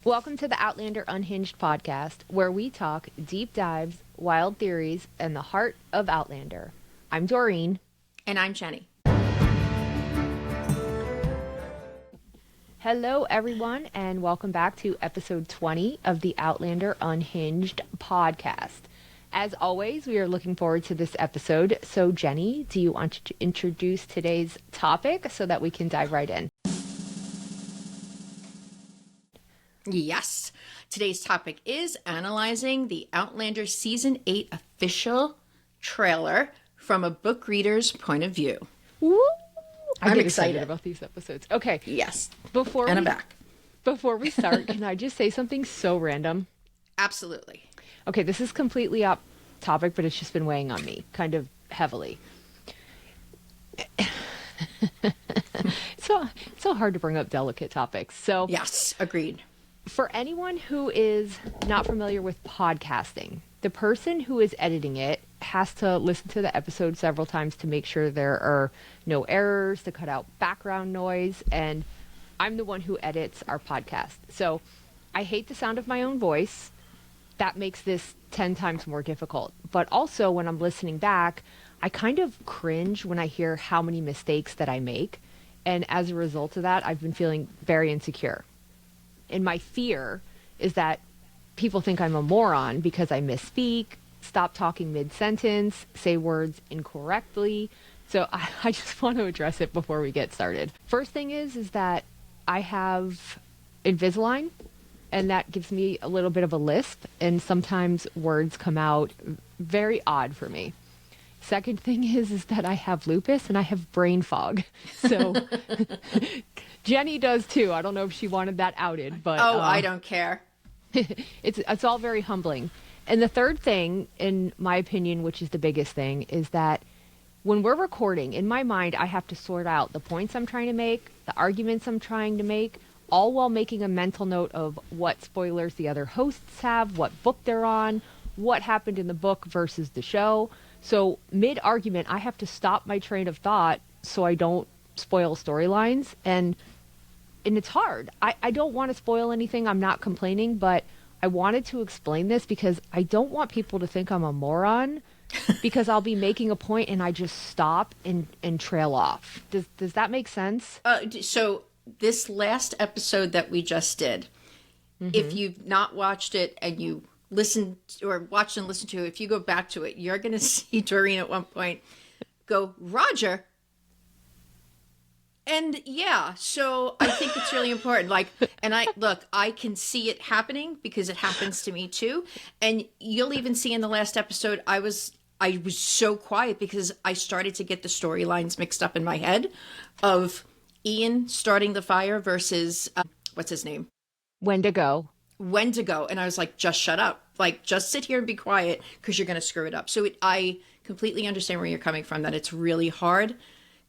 Welcome to the Outlander Unhinged podcast, where we talk deep dives, wild theories, and the heart of Outlander. I'm Doreen. And I'm Jenny. Hello, everyone, and welcome back to episode 20 of the Outlander Unhinged podcast. As always, we are looking forward to this episode. So, Jenny, do you want to introduce today's topic so that we can dive right in? Yes. Today's topic is analyzing the Outlander Season 8 official trailer from a book reader's point of view. Woo! I'm get excited about these episodes. Okay. Yes. I'm back. Before we start, can I just say something so random? Absolutely. Okay, this is completely off topic, but it's just been weighing on me kind of heavily. It's so hard to bring up delicate topics. So Yes, agreed. for anyone who is not familiar with podcasting, the person who is editing it has to listen to the episode several times to make sure there are no errors, to cut out background noise, and I'm the one who edits our podcast. So I hate the sound of my own voice. That makes this 10 times more difficult. But also when I'm listening back, I kind of cringe when I hear how many mistakes that I make. And as a result of that, I've been feeling very insecure. And my fear is that people think I'm a moron because I misspeak, stop talking mid-sentence, say words incorrectly. So I just want to address it before we get started. First thing is that I have Invisalign, and that gives me a little bit of a lisp, and sometimes words come out very odd for me. Second thing is that I have lupus and I have brain fog. So Jenny does too. I don't know if she wanted that outed, but I don't care. it's all very humbling. And the third thing, in my opinion, which is the biggest thing, is that when we're recording, in my mind, I have to sort out the points I'm trying to make, the arguments I'm trying to make, all while making a mental note of what spoilers the other hosts have, what book they're on, what happened in the book versus the show. So mid-argument, I have to stop my train of thought so I don't spoil storylines. And it's hard. I don't want to spoil anything. I'm not complaining, but I wanted to explain this because I don't want people to think I'm a moron because I'll be making a point and I just stop and trail off. Does that make sense? So this last episode that we just did, if you've not watched it and you listen or watched and listened to it, if you go back to it, you're going to see Doreen at one point go, Roger. And yeah, so I think it's really important. I can see it happening because it happens to me too. And you'll even see in the last episode, I was so quiet because I started to get the storylines mixed up in my head of Ian starting the fire versus, what's his name? Wendigo. And I was like, just shut up. Like, just sit here and be quiet because you're going to screw it up. So I completely understand where you're coming from, that it's really hard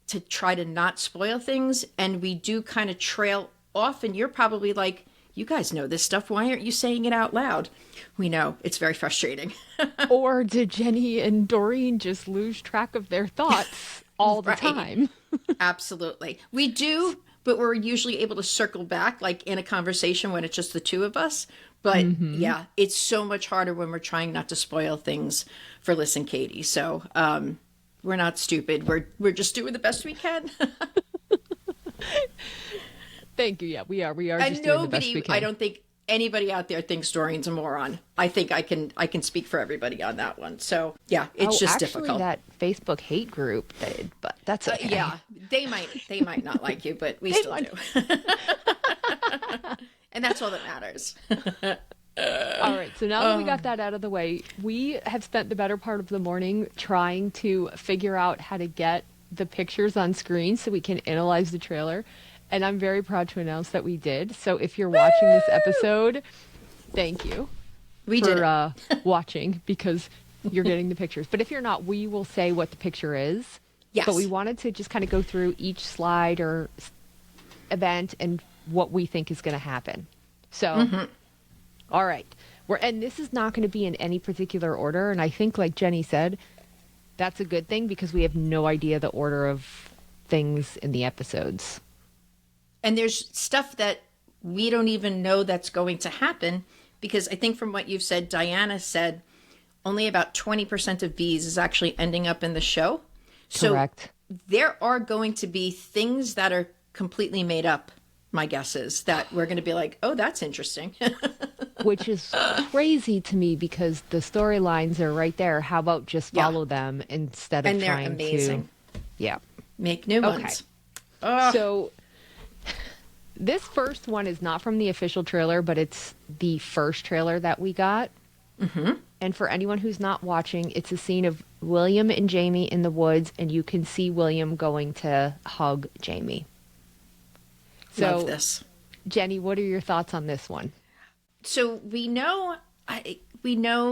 to try to not spoil things. And we do kind of trail off. And you're probably like, you guys know this stuff. Why aren't you saying it out loud? We know. It's very frustrating. Or did Jenny and Doreen just lose track of their thoughts all the time? Absolutely. We do. But we're usually able to circle back, like in a conversation when it's just the two of us. But yeah, it's so much harder when we're trying not to spoil things for Liz and Katie. So we're not stupid. We're just doing the best we can. Thank you. Yeah, we are. We are just doing the best we can. I don't think anybody out there thinks Doreen's a moron. I think I can speak for everybody on that one. So yeah, it's just difficult. That Facebook hate group did, but that's okay. Yeah, they might not like you, but we still do. And that's all that matters. All right, so now that we got that out of the way, we have spent the better part of the morning trying to figure out how to get the pictures on screen so we can analyze the trailer. And I'm very proud to announce that we did. So if you're watching this episode, thank you for watching, because you're getting the pictures. But if you're not, we will say what the picture is. Yes. But we wanted to just kind of go through each slide or event and what we think is going to happen. So, all right. And this is not going to be in any particular order. And I think, like Jenny said, that's a good thing because we have no idea the order of things in the episodes. And there's stuff that we don't even know that's going to happen, because I think from what you've said, Diana said only about 20% of bees is actually ending up in the show. So Correct. there are going to be things that are completely made up. My guess is that we're going to be like, oh, that's interesting. Which is crazy to me because the storylines are right there. How about just follow them instead of and they're trying amazing. to yeah. Make new Okay. ones. Ugh. So this first one is not from the official trailer, but it's the first trailer that we got. Mm-hmm. And for anyone who's not watching, it's a scene of William and Jamie in the woods, and you can see William going to hug Jamie. So, Love this. Jenny, what are your thoughts on this one? So we know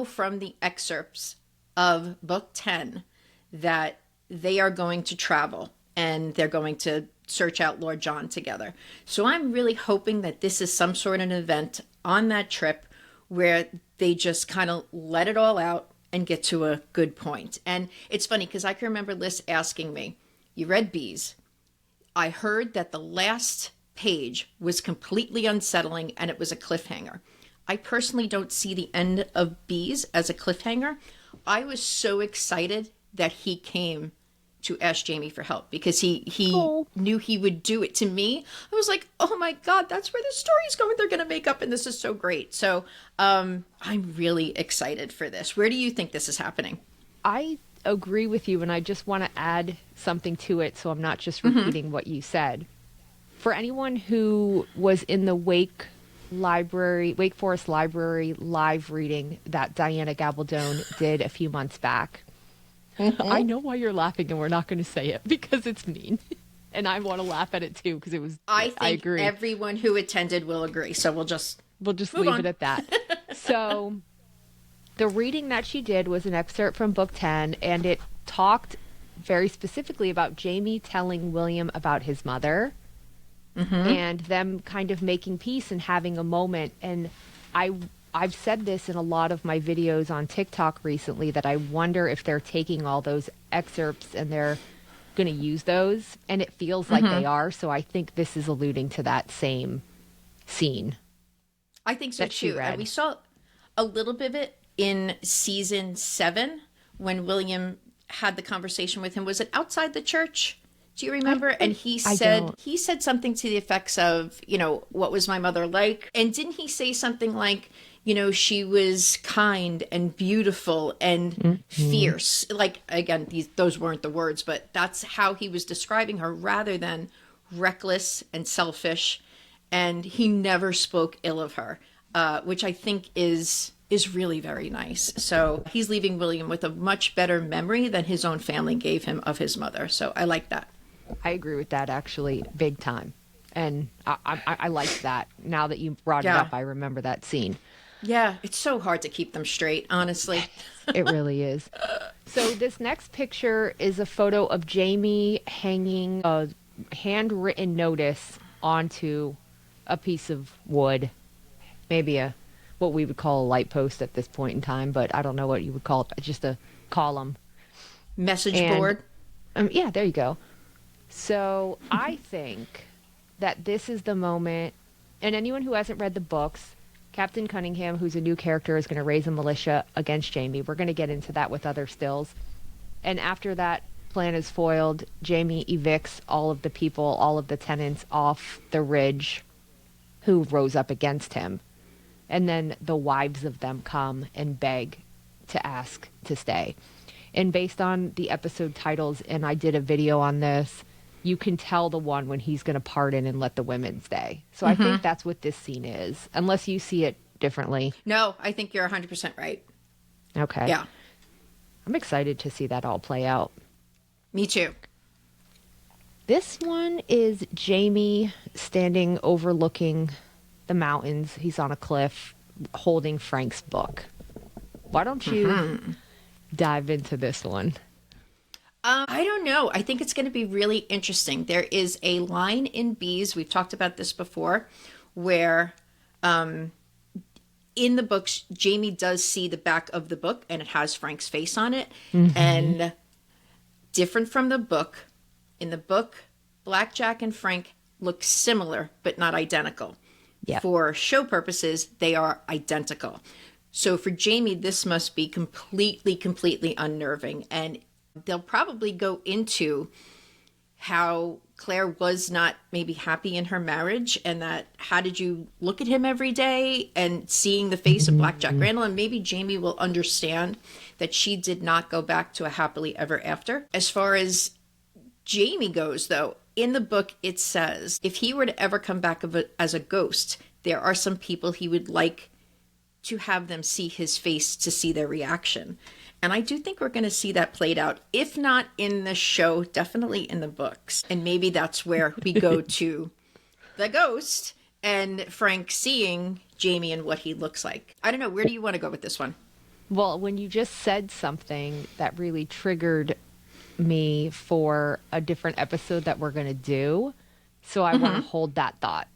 from the excerpts of book 10 that they are going to travel and they're going to search out Lord John together. So I'm really hoping that this is some sort of an event on that trip where they just kind of let it all out and get to a good point. And it's funny because I can remember Liz asking me, you read Bees? I heard that the last page was completely unsettling and it was a cliffhanger. I personally don't see the end of Bees as a cliffhanger. I was so excited that he came to ask Jamie for help because he knew he would do it. To me, I was like, oh my God, that's where the story's going. They're going to make up and this is so great. So I'm really excited for this. Where do you think this is happening? I agree with you, and I just want to add something to it so I'm not just repeating what you said. For anyone who was in the Wake Forest Library live reading that Diana Gabaldon did a few months back, I know why you're laughing and we're not going to say it because it's mean. And I want to laugh at it too because it was, I agree. Everyone who attended will agree. So we'll just leave it at that. So the reading that she did was an excerpt from book 10, and it talked very specifically about Jamie telling William about his mother. And them kind of making peace and having a moment. And I've said this in a lot of my videos on TikTok recently that I wonder if they're taking all those excerpts and they're going to use those. And it feels like they are. So I think this is alluding to that same scene. I think so too. And we saw a little bit of it in season 7 when William had the conversation with him. Was it outside the church? Do you remember? And he said something to the effects of, what was my mother like? And didn't he say something like, she was kind and beautiful and fierce? Like, again, those weren't the words, but that's how he was describing her rather than reckless and selfish. And he never spoke ill of her, which I think is really very nice. So he's leaving William with a much better memory than his own family gave him of his mother. So I like that. I agree with that, actually, big time. And I like that. Now that you brought it up, I remember that scene. Yeah, it's so hard to keep them straight, honestly. It really is. So this next picture is a photo of Jamie hanging a handwritten notice onto a piece of wood. Maybe what we would call a light post at this point in time, but I don't know what you would call it. Just a column. Message board? Yeah, there you go. So I think that this is the moment, and anyone who hasn't read the books, Captain Cunningham, who's a new character, is going to raise a militia against Jamie. We're going to get into that with other stills. And after that plan is foiled, Jamie evicts all of the people, all of the tenants off the ridge who rose up against him. And then the wives of them come and beg to ask to stay. And based on the episode titles, and I did a video on this, you can tell the one when he's going to pardon and let the women stay. So I think that's what this scene is, unless you see it differently. No, I think you're 100% right. Okay. Yeah. I'm excited to see that all play out. Me too. This one is Jamie standing overlooking the mountains. He's on a cliff holding Frank's book. Why don't you dive into this one? I don't know. I think it's going to be really interesting. There is a line in Bees, we've talked about this before, where in the books, Jamie does see the back of the book and it has Frank's face on it. And different from the book, in the book, Blackjack and Frank look similar, but not identical. Yeah. For show purposes, they are identical. So for Jamie, this must be completely unnerving. And they'll probably go into how Claire was not maybe happy in her marriage, and that how did you look at him every day, and seeing the face of Black Jack Randall, and maybe Jamie will understand that she did not go back to a happily ever after. As far as Jamie goes, though, in the book it says if he were to ever come back as a ghost, there are some people he would like to have them see his face to see their reaction. And I do think we're going to see that played out, if not in the show, definitely in the books. And maybe that's where we go to the ghost and Frank seeing Jamie and what he looks like. I don't know. Where do you want to go with this one? Well, when you just said something that really triggered me for a different episode that we're going to do. So I want to hold that thought.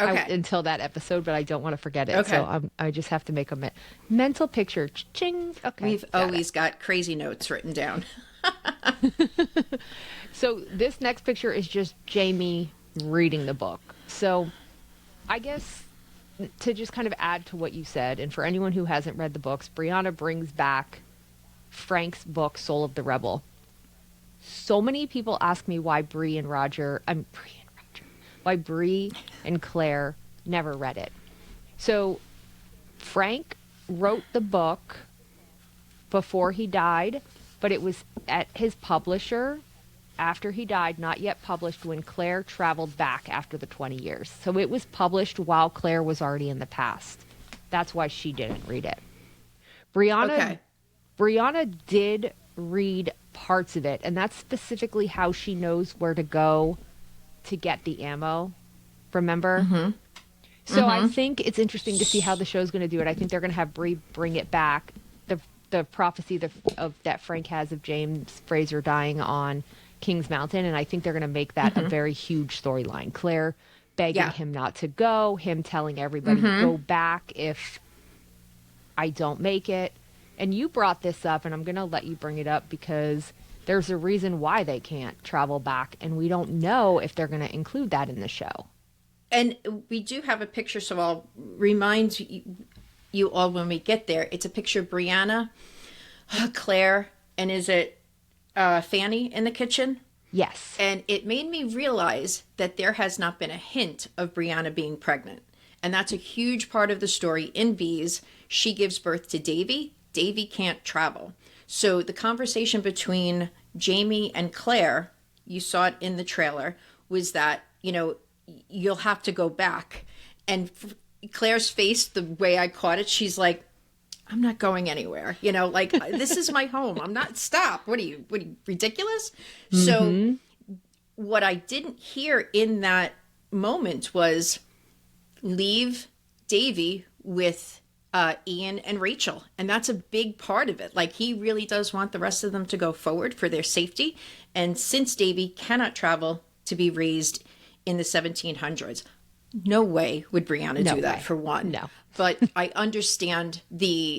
Okay. Until that episode, but I don't want to forget it. Okay. So I just have to make a mental picture. Ching. Okay. We've always got crazy notes written down. So this next picture is just Jamie reading the book. So I guess to just kind of add to what you said, and for anyone who hasn't read the books, Brianna brings back Frank's book, Soul of the Rebel. So many people ask me why Bree and Claire never read it. So Frank wrote the book before he died, but it was at his publisher after he died, not yet published, when Claire traveled back after the 20 years. So it was published while Claire was already in the past. That's why she didn't read it. Brianna did read parts of it, and that's specifically how she knows where to go to get the ammo. Remember? So I think it's interesting to see how the show's going to do it. I think they're going to have Bree bring it back. The prophecy that Frank has of James Fraser dying on King's Mountain, and I think they're going to make that a very huge storyline. Claire begging him not to go, him telling everybody, go back if I don't make it. And you brought this up, and I'm going to let you bring it up because there's a reason why they can't travel back, and we don't know if they're going to include that in the show. And we do have a picture, so I'll remind you all when we get there. It's a picture of Brianna, Claire, and is it Fanny in the kitchen? Yes. And it made me realize that there has not been a hint of Brianna being pregnant. And that's a huge part of the story in Bees. She gives birth to Davy. Davy can't travel. So the conversation between Jamie and Claire, you saw it in the trailer, was that, you'll have to go back. And Claire's face, the way I caught it, she's like, I'm not going anywhere. This is my home. I'm not, stop. What are you, ridiculous? So what I didn't hear in that moment was leave Davy with Ian and Rachel. And that's a big part of it. Like, he really does want the rest of them to go forward for their safety. And since Davy cannot travel to be raised in the 1700s, no way would Brianna do that, for one. No. But I understand his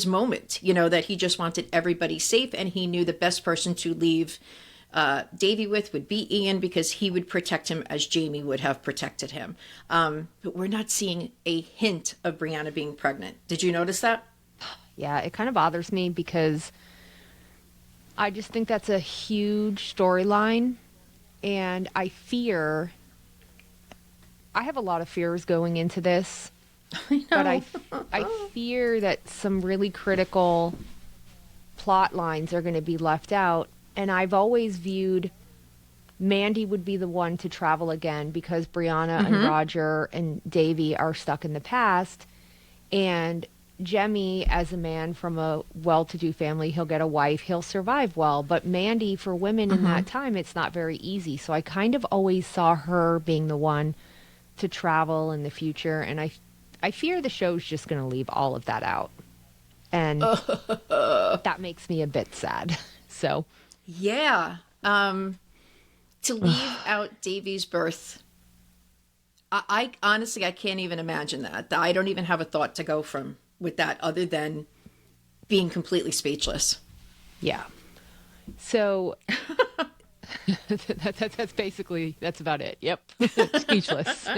moment, that he just wanted everybody safe, and he knew the best person to leave Davy with would be Ian, because he would protect him as Jamie would have protected him. But we're not seeing a hint of Brianna being pregnant. Did you notice that? Yeah, it kind of bothers me because I just think that's a huge storyline, and I have a lot of fears going into this. I know. But I fear that some really critical plot lines are going to be left out. And I've always viewed Mandy would be the one to travel again because Brianna and Roger and Davy are stuck in the past. And Jemmy, as a man from a well-to-do family, he'll get a wife, he'll survive well. But Mandy, for women in that time, it's not very easy. So I kind of always saw her being the one to travel in the future. And I fear the show's just going to leave all of that out. And that makes me a bit sad. So... yeah. To leave out Davy's birth, I honestly, I can't even imagine that. I don't even have a thought to go from with that other than being completely speechless. Yeah. So That's basically, that's about it. Yep. Speechless.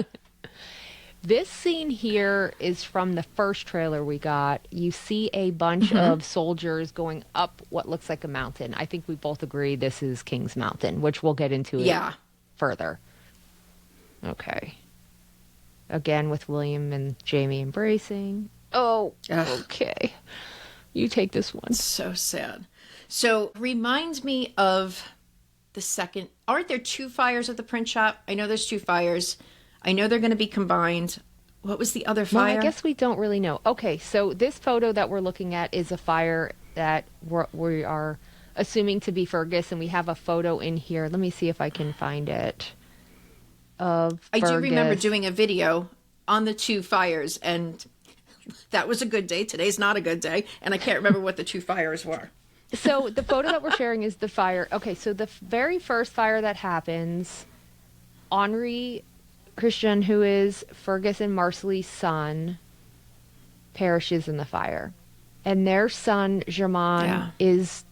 This scene here is from the first trailer we got. You see a bunch of soldiers going up what looks like a mountain. I think we both agree this is King's Mountain, which we'll get into it further. Okay. Again with William and Jamie embracing. Oh, okay. You take this one. So sad. So reminds me of the second. Aren't there two fires at the print shop? I know there's two fires. I know they're going to be combined. What was the other fire? Well, I guess we don't really know. Okay, so this photo that we're looking at is a fire that we are assuming to be Fergus, and we have a photo in here. Let me see if I can find it. Of I Fergus. do remember doing a video on the two fires, and that was a good day. Today's not a good day, and I can't remember what the two fires were. So the photo that we're sharing is the fire. Okay, so the very first fire that happens, Henri Christian, who is Fergus and Marcelly's son, perishes in the fire. And their son, Germain, is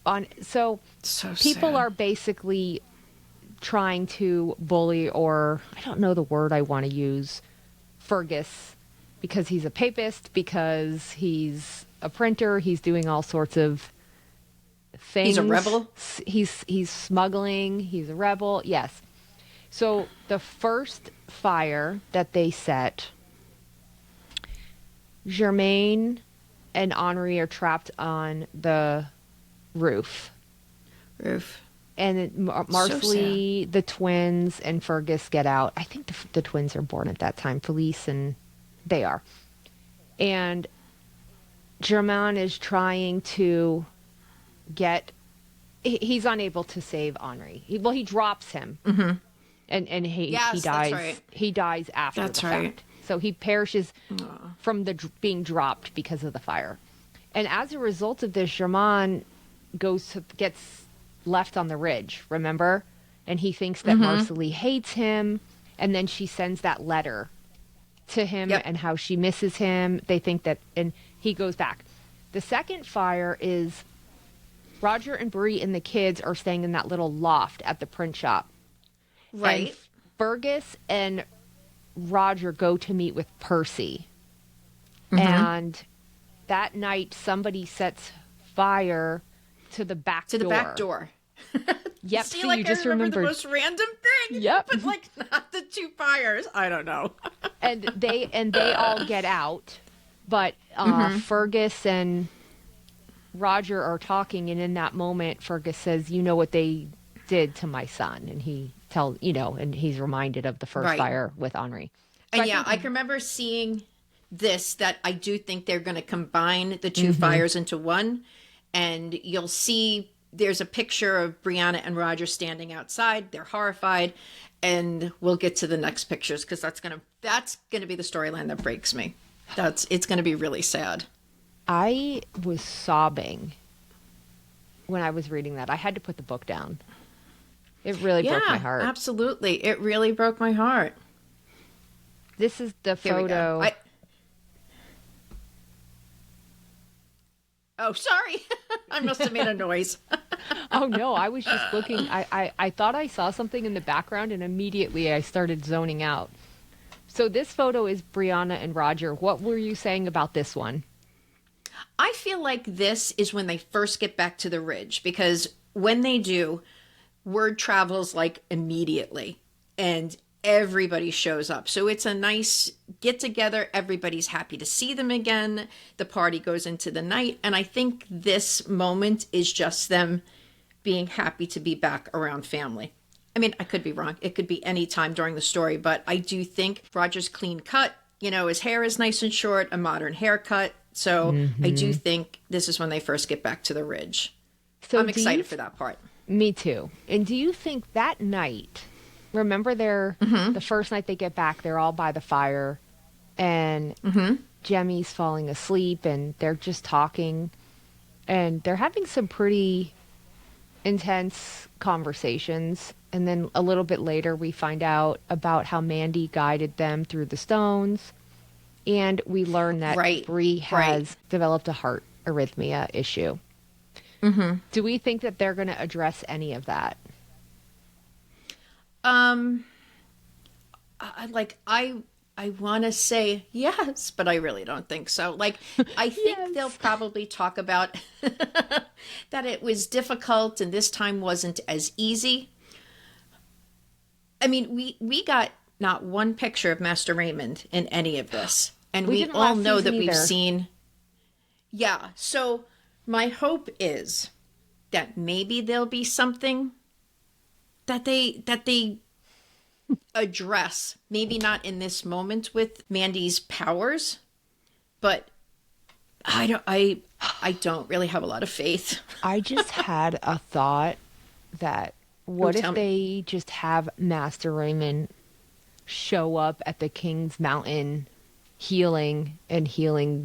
on... So people sad. are basically trying to bully, or I don't know the word I want to use, Fergus, because he's a papist, because he's a printer, he's doing all sorts of things. He's a rebel? He's smuggling, he's a rebel, yes. So the first fire that they set, Germain and Henri are trapped on the roof. And Marcelly, the twins, and Fergus get out. I think the twins are born at that time, Felice, and they are. And Germain is trying to get... He's unable to save Henri. He drops him. Mm-hmm. And he dies. That's right. He dies after the fact. So he perishes from being dropped because of the fire. And as a result of this, Germain gets left on the ridge, remember? And he thinks that Marcelly hates him. And then she sends that letter to him and how she misses him. They think that, and he goes back. The second fire is Roger and Bree and the kids are staying in that little loft at the print shop. Right. And Fergus and Roger go to meet with Percy. And that night, somebody sets fire to the back door. To the back door. Yep. See, so like, you just I remember remembered the most random thing. Yep. But, like, not the two fires. I don't know. and they all get out. But Fergus and Roger are talking, and in that moment, Fergus says, "You know what they did to my son," and and he's reminded of the first fire with Henri. So and I can remember seeing this, that I do think they're going to combine the two fires into one, and you'll see there's a picture of Brianna and Roger standing outside. They're horrified, and we'll get to the next pictures because that's gonna be the storyline that breaks me. It's going to be really sad. I was sobbing when I was reading that. I had to put the book down. It really broke my heart. Absolutely. It really broke my heart. This is the photo. Oh, sorry. I must have made a noise. Oh, no. I was just looking. I thought I saw something in the background, and immediately I started zoning out. So this photo is Brianna and Roger. What were you saying about this one? I feel like this is when they first get back to the ridge, because when they do, word travels like immediately and everybody shows up. So it's a nice get together. Everybody's happy to see them again. The party goes into the night. And I think this moment is just them being happy to be back around family. I mean, I could be wrong. It could be any time during the story, but I do think Roger's clean cut. His hair is nice and short, a modern haircut. So I do think this is when they first get back to the ridge. So I'm excited for that part. Me too. And do you think that night, remember the first night they get back, they're all by the fire and Jemmy's falling asleep and they're just talking and they're having some pretty intense conversations. And then a little bit later, we find out about how Mandy guided them through the stones. And we learn that Bree has developed a heart arrhythmia issue. Do we think that they're going to address any of that? Um, I want to say yes, but I really don't think so. Like, I think Yes. they'll probably talk about that it was difficult and this time wasn't as easy. I mean, we got not one picture of Master Raymond in any of this, and We we didn't all last know season that we've either. seen. Yeah, so my hope is that maybe there'll be something that they address, maybe not in this moment with Mandy's powers, but I don't really have a lot of faith. I just had a thought that what Tell if me. they just have Master Raymond show up at the King's Mountain healing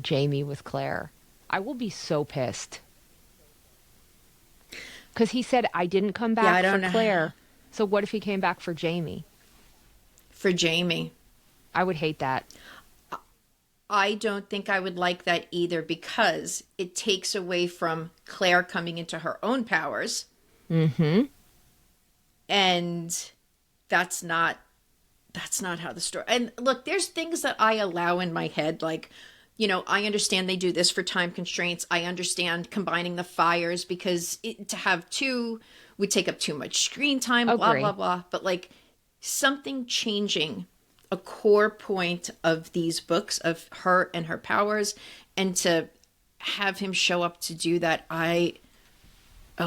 Jamie with Claire? I will be so pissed. Because he said, I didn't come Yeah, I back for don't know. Claire. So what if he came back for Jamie? For Jamie, I would hate that. I don't think I would like that either because it takes away from Claire coming into her own powers. Mm-hmm. And that's not how the story. And look, there's things that I allow in my head, like, I understand they do this for time constraints. I understand combining the fires because to have two would take up too much screen time, blah, Agree. blah, blah. But like something changing a core point of these books of her and her powers, and to have him show up to do that,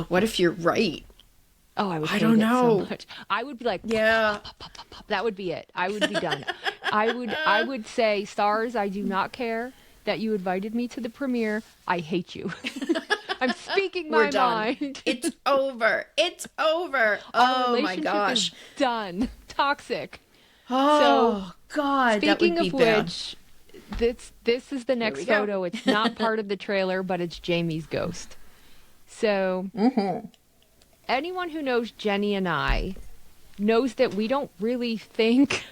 what if you're right? Oh, I would hate don't it know. so much. I would be like, Yeah. pop. That would be it. I would be done. I would say, stars, I do not care that you invited me to the premiere. I hate you. I'm speaking We're my done. mind. It's over. It's over. Our Oh my relationship gosh. is done. Toxic. Oh God, that would Speaking be of bad. which, this is the next we go. photo. It's not part of the trailer, but it's Jamie's ghost. So, anyone who knows Jenny and I knows that we don't really think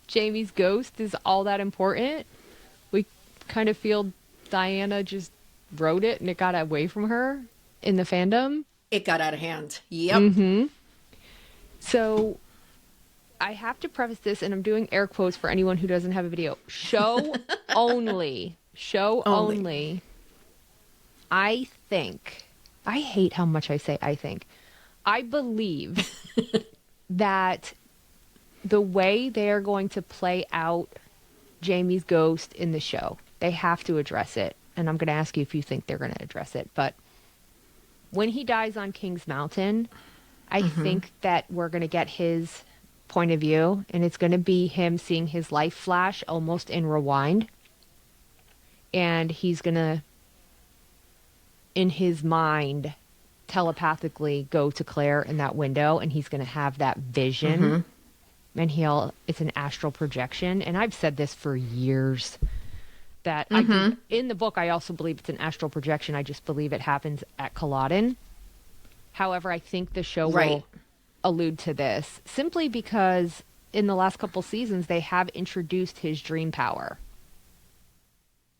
Jamie's ghost is all that important. We kind of feel Diana just wrote it and it got away from her in the fandom. It got out of hand. Yep. So I have to preface this, and I'm doing air quotes for anyone who doesn't have a video. Show only. Show only. I think. I hate how much I say I think. I believe that the way they are going to play out Jamie's ghost in the show, they have to address it. And I'm going to ask you if you think they're going to address it. But when he dies on King's Mountain, I think that we're going to get his point of view, and it's going to be him seeing his life flash almost in rewind. And he's going to, in his mind, telepathically go to Claire in that window, and he's going to have that vision. And it's an astral projection. And I've said this for years, that in the book, I also believe it's an astral projection. I just believe it happens at Culloden. However, I think the show will allude to this simply because in the last couple seasons, they have introduced his dream power.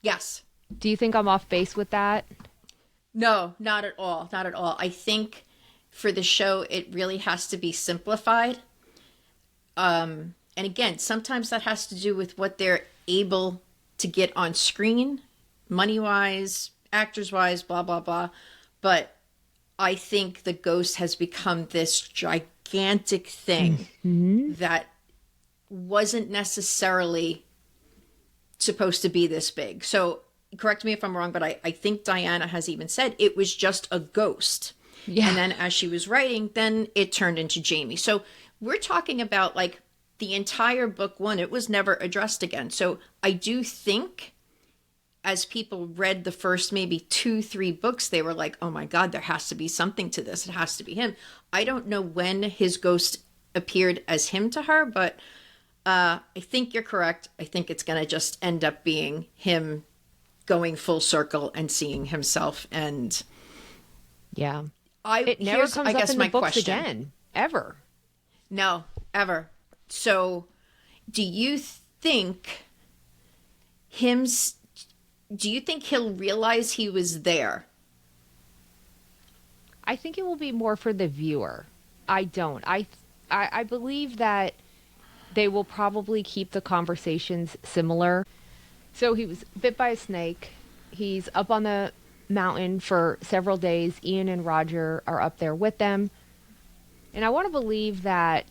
Yes. Do you think I'm off base with that? No, not at all. Not at all. I think for the show, it really has to be simplified. And again, sometimes that has to do with what they're able to get on screen, money-wise, actors-wise, blah, blah, blah. But I think the ghost has become this gigantic thing that wasn't necessarily supposed to be this big. So correct me if I'm wrong, but I think Diana has even said it was just a ghost. Yeah. And then as she was writing, then it turned into Jamie. So we're talking about like the entire book one. It was never addressed again. So I do think as people read the first maybe 2-3 books, they were like, oh my God, there has to be something to this. It has to be him. I don't know when his ghost appeared as him to her, but I think you're correct. I think it's going to just end up being him going full circle and seeing himself. And Yeah. It never comes up in the books again, ever. No, ever. So do you think he'll realize he was there? I think it will be more for the viewer. I don't. I I believe that they will probably keep the conversations similar. So he was bit by a snake. He's up on the mountain for several days. Ian and Roger are up there with them. And I want to believe that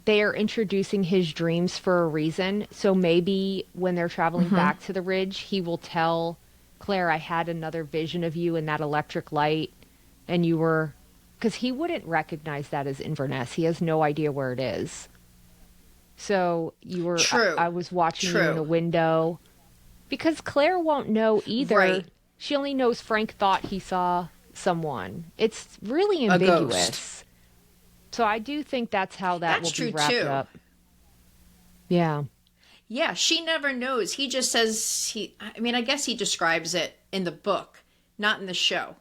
they are introducing his dreams for a reason. So maybe when they're traveling back to the ridge, he will tell Claire, I had another vision of you in that electric light. And you were... Because he wouldn't recognize that as Inverness. He has no idea where it is. So you were... True. I was watching True. you in a window. Because Claire won't know either. Right. She only knows Frank thought he saw someone. It's really A ambiguous. ghost. So I do think that's how that That's will be true, wrapped too. up. Yeah. Yeah, she never knows. He just says I guess he describes it in the book, not in the show.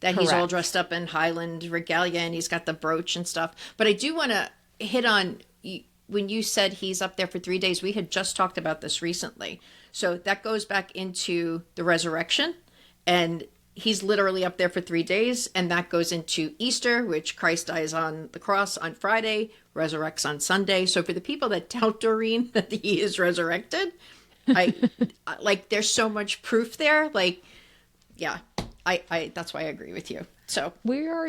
That he's all Correct. dressed up in Highland regalia and he's got the brooch and stuff. But I do want to hit on when you said he's up there for 3 days. We had just talked about this recently. So that goes back into the resurrection. And he's literally up there for 3 days. And that goes into Easter, which Christ dies on the cross on Friday, resurrects on Sunday. So for the people that doubt Doreen that he is resurrected, like there's so much proof there. Like, yeah, I that's why I agree with you. So We are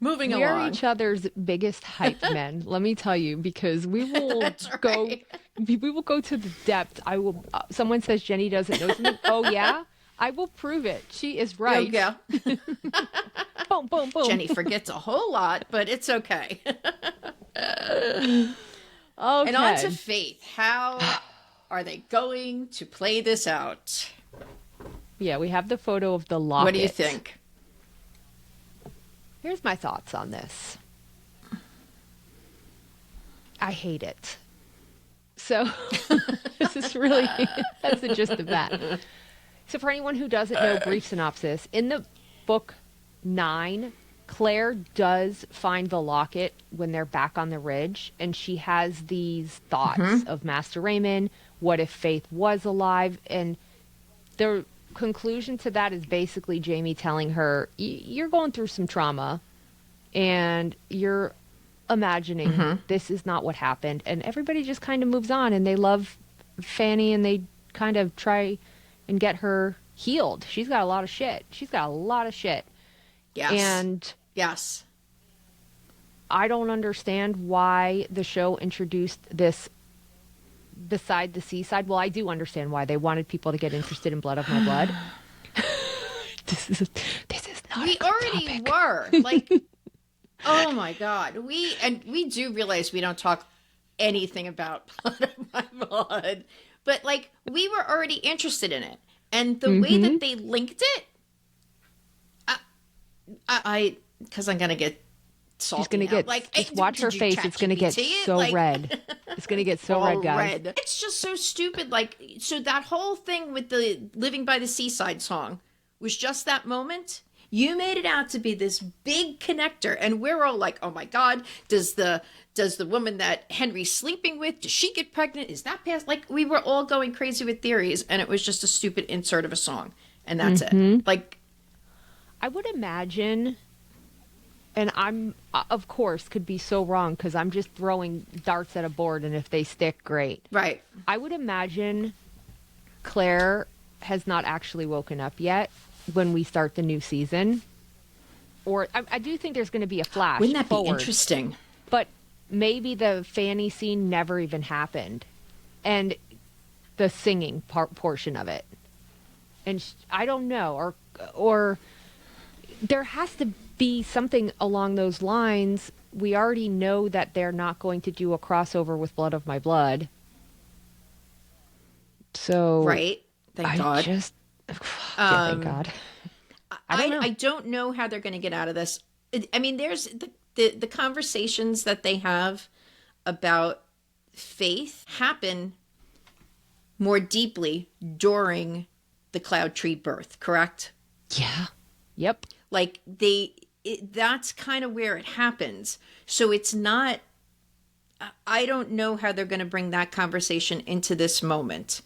moving we are along. each other's biggest hype men. Let me tell you, because we will That's go right. we will go to the depth. I will someone says Jenny doesn't know something. Oh yeah? I will prove it. She is right. Yeah, Boom, boom, boom. Jenny forgets a whole lot, but it's okay. Okay. And on to Faith. How are they going to play this out? Yeah, we have the photo of the locket. What do you think? Here's my thoughts on this. I hate it. So, this is really, that's the gist of that. So, for anyone who doesn't know, brief synopsis. In the book 9, Claire does find the locket when they're back on the ridge, and she has these thoughts of Master Raymond. What if Faith was alive? And the conclusion to that is basically Jamie telling her, you're going through some trauma and you're imagining this is not what happened. And everybody just kind of moves on and they love Fanny and they kind of try and get her healed. She's got a lot of shit. Yes. And yes. I don't understand why the show introduced this beside the seaside. Well, I do understand why. They wanted people to get interested in Blood of My Blood. This is not We a good already topic. were. Like, oh my God. We do realize we don't talk anything about Blood of My Blood. But like, we were already interested in it. And the way that they linked it, because I'm going to get salty She's gonna now. get Like, just hey, watch her did you face. It's gonna get ChatGPT it? so Like- red. It's gonna get so red, all guys. red. It's just so stupid. Like, so that whole thing with the Living by the Seaside song was just that moment. You made it out to be this big connector, and we're all like, oh my God, does the woman that Henry's sleeping with, does she get pregnant? Is that past? Like, we were all going crazy with theories, and it was just a stupid insert of a song. And that's it. Like, I would imagine, and I'm, of course, could be so wrong because I'm just throwing darts at a board, and if they stick, great. right. I would imagine Claire has not actually woken up yet when we start the new season. Or I do think there's going to be a flash Wouldn't that be forward. interesting? But maybe the Fanny scene never even happened. And the singing portion of it. And I don't know. Or there has to be something along those lines. We already know that they're not going to do a crossover with Blood of My Blood. So Right. Thank God. Yeah, thank God. I don't know how they're going to get out of this. I mean, there's the conversations that they have about faith happen more deeply during the Cloud Tree birth, correct? Yeah. Yep. Like that's kind of where it happens. So it's not, I don't know how they're going to bring that conversation into this moment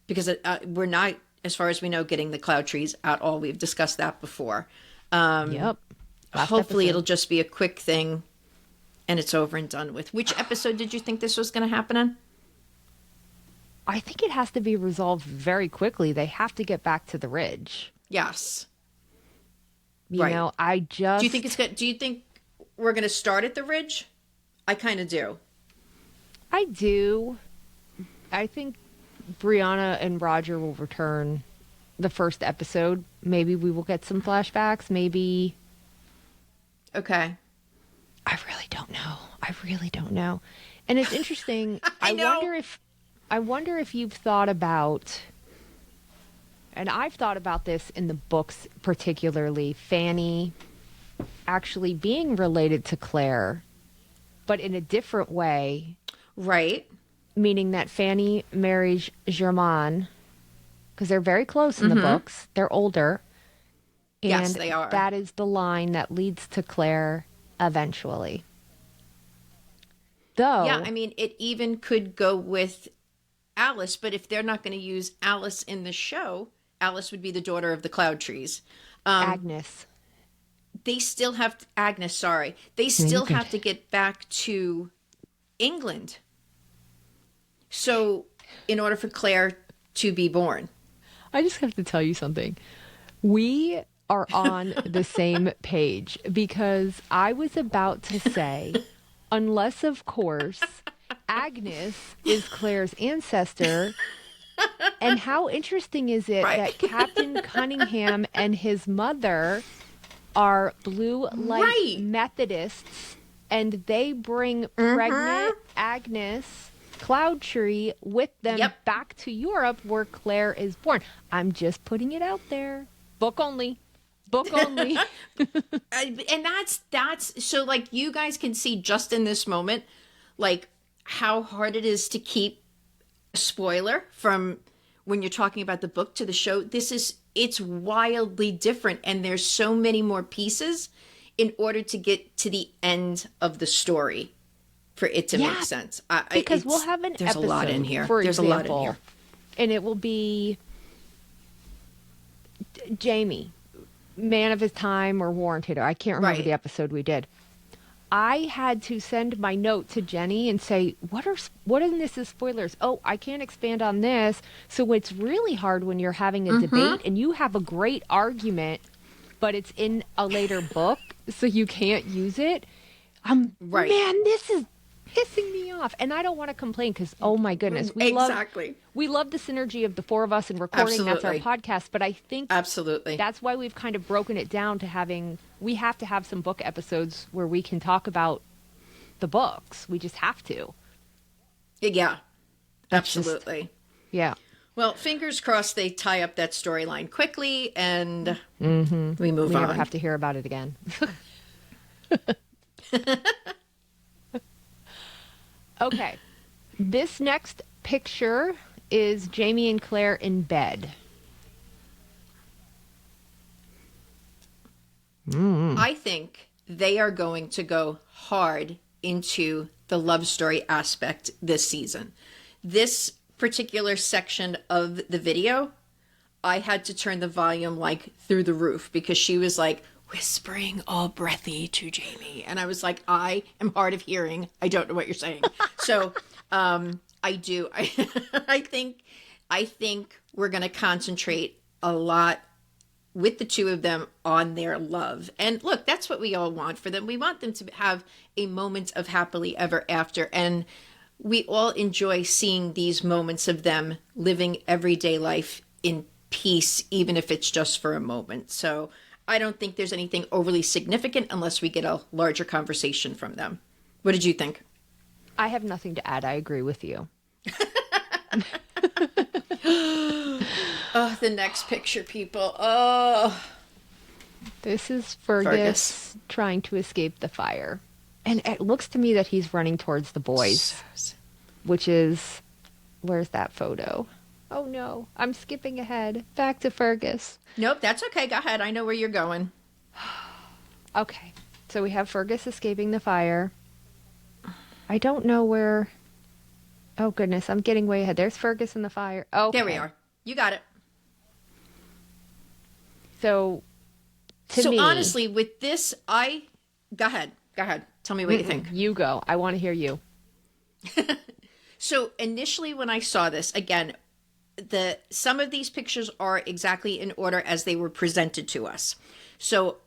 because we're not, as far as we know, getting the Cloud Trees at all. We've discussed that before. Yep. Last Hopefully episode. it'll just be a quick thing. and it's over and done with. Which episode did you think this was going to happen in? I think it has to be resolved very quickly. They have to get back to the ridge. Yes. You Right. know, I just... Do you think it's good? Do you think we're going to start at the ridge? I kind of do. I do. I think Brianna and Roger will return the first episode. Maybe we will get some flashbacks. Maybe... Okay. I really don't know. I really don't know. And it's interesting. I know. I wonder if you've thought about, and I've thought about this in the books particularly, Fanny actually being related to Claire, but in a different way. Right. Meaning that Fanny marries Germain, because they're very close in the books. They're older. And Yes, they are. that is the line that leads to Claire eventually. Though, Yeah, I mean, it even could go with Alice, but if they're not going to use Alice in the show, Alice would be the daughter of the Cloud Trees. Agnes. They still have Agnes, sorry. They still have to get back to England. So, in order for Claire to be born. I just have to tell you something. We are on the same page because I was about to say, unless, of course, Agnes is Claire's ancestor. And how interesting is it that Captain Cunningham and his mother are blue light Methodists, and they bring pregnant Agnes Cloudtree with them back to Europe where Claire is born. I'm just putting it out there. Book only. Book only. And that's so, like, you guys can see just in this moment, like, how hard it is to keep a spoiler from when you're talking about the book to the show. It's wildly different, and there's so many more pieces in order to get to the end of the story for it to make sense. Because we'll have an there's episode, a lot in here. For there's example, a lot in here. And it will be Jamie, man of his time or warranted. I can't remember the episode we did. I had to send my note to Jenny and say, what in this is spoilers? Oh, I can't expand on this. So it's really hard when you're having a debate and you have a great argument, but it's in a later book, so you can't use it. Man, this is pissing me off. And I don't want to complain because, oh my goodness, we love the synergy of the four of us in recording. That's our podcast. But I think that's why we've kind of broken it down to we have to have some book episodes where we can talk about the books. We just have to. Yeah, absolutely. Yeah. Well, fingers crossed they tie up that storyline quickly and we move on. We never have to hear about it again. Okay. This next picture is Jamie and Claire in bed. I think they are going to go hard into the love story aspect this season. This particular section of the video, I had to turn the volume like through the roof because she was like whispering all breathy to Jamie. And I was like, I am hard of hearing. I don't know what you're saying. So I do. I think we're going to concentrate a lot with the two of them on their love. And look, that's what we all want for them. We want them to have a moment of happily ever after. And we all enjoy seeing these moments of them living everyday life in peace, even if it's just for a moment. So I don't think there's anything overly significant unless we get a larger conversation from them. What did you think? I have nothing to add. I agree with you. Oh, the next picture, people. Oh. This is Fergus trying to escape the fire. And it looks to me that he's running towards the boys, which is, where's that photo? Oh no, I'm skipping ahead. Back to Fergus. Nope, that's okay. Go ahead. I know where you're going. Okay, so we have Fergus escaping the fire. I don't know where... Oh goodness, I'm getting way ahead. There's Fergus in the fire. Oh, there we are. You got it. So, to me... honestly, with this, go ahead. Tell me what you think. You go. I want to hear you. So initially when I saw this, again, some of these pictures are exactly in order as they were presented to us. So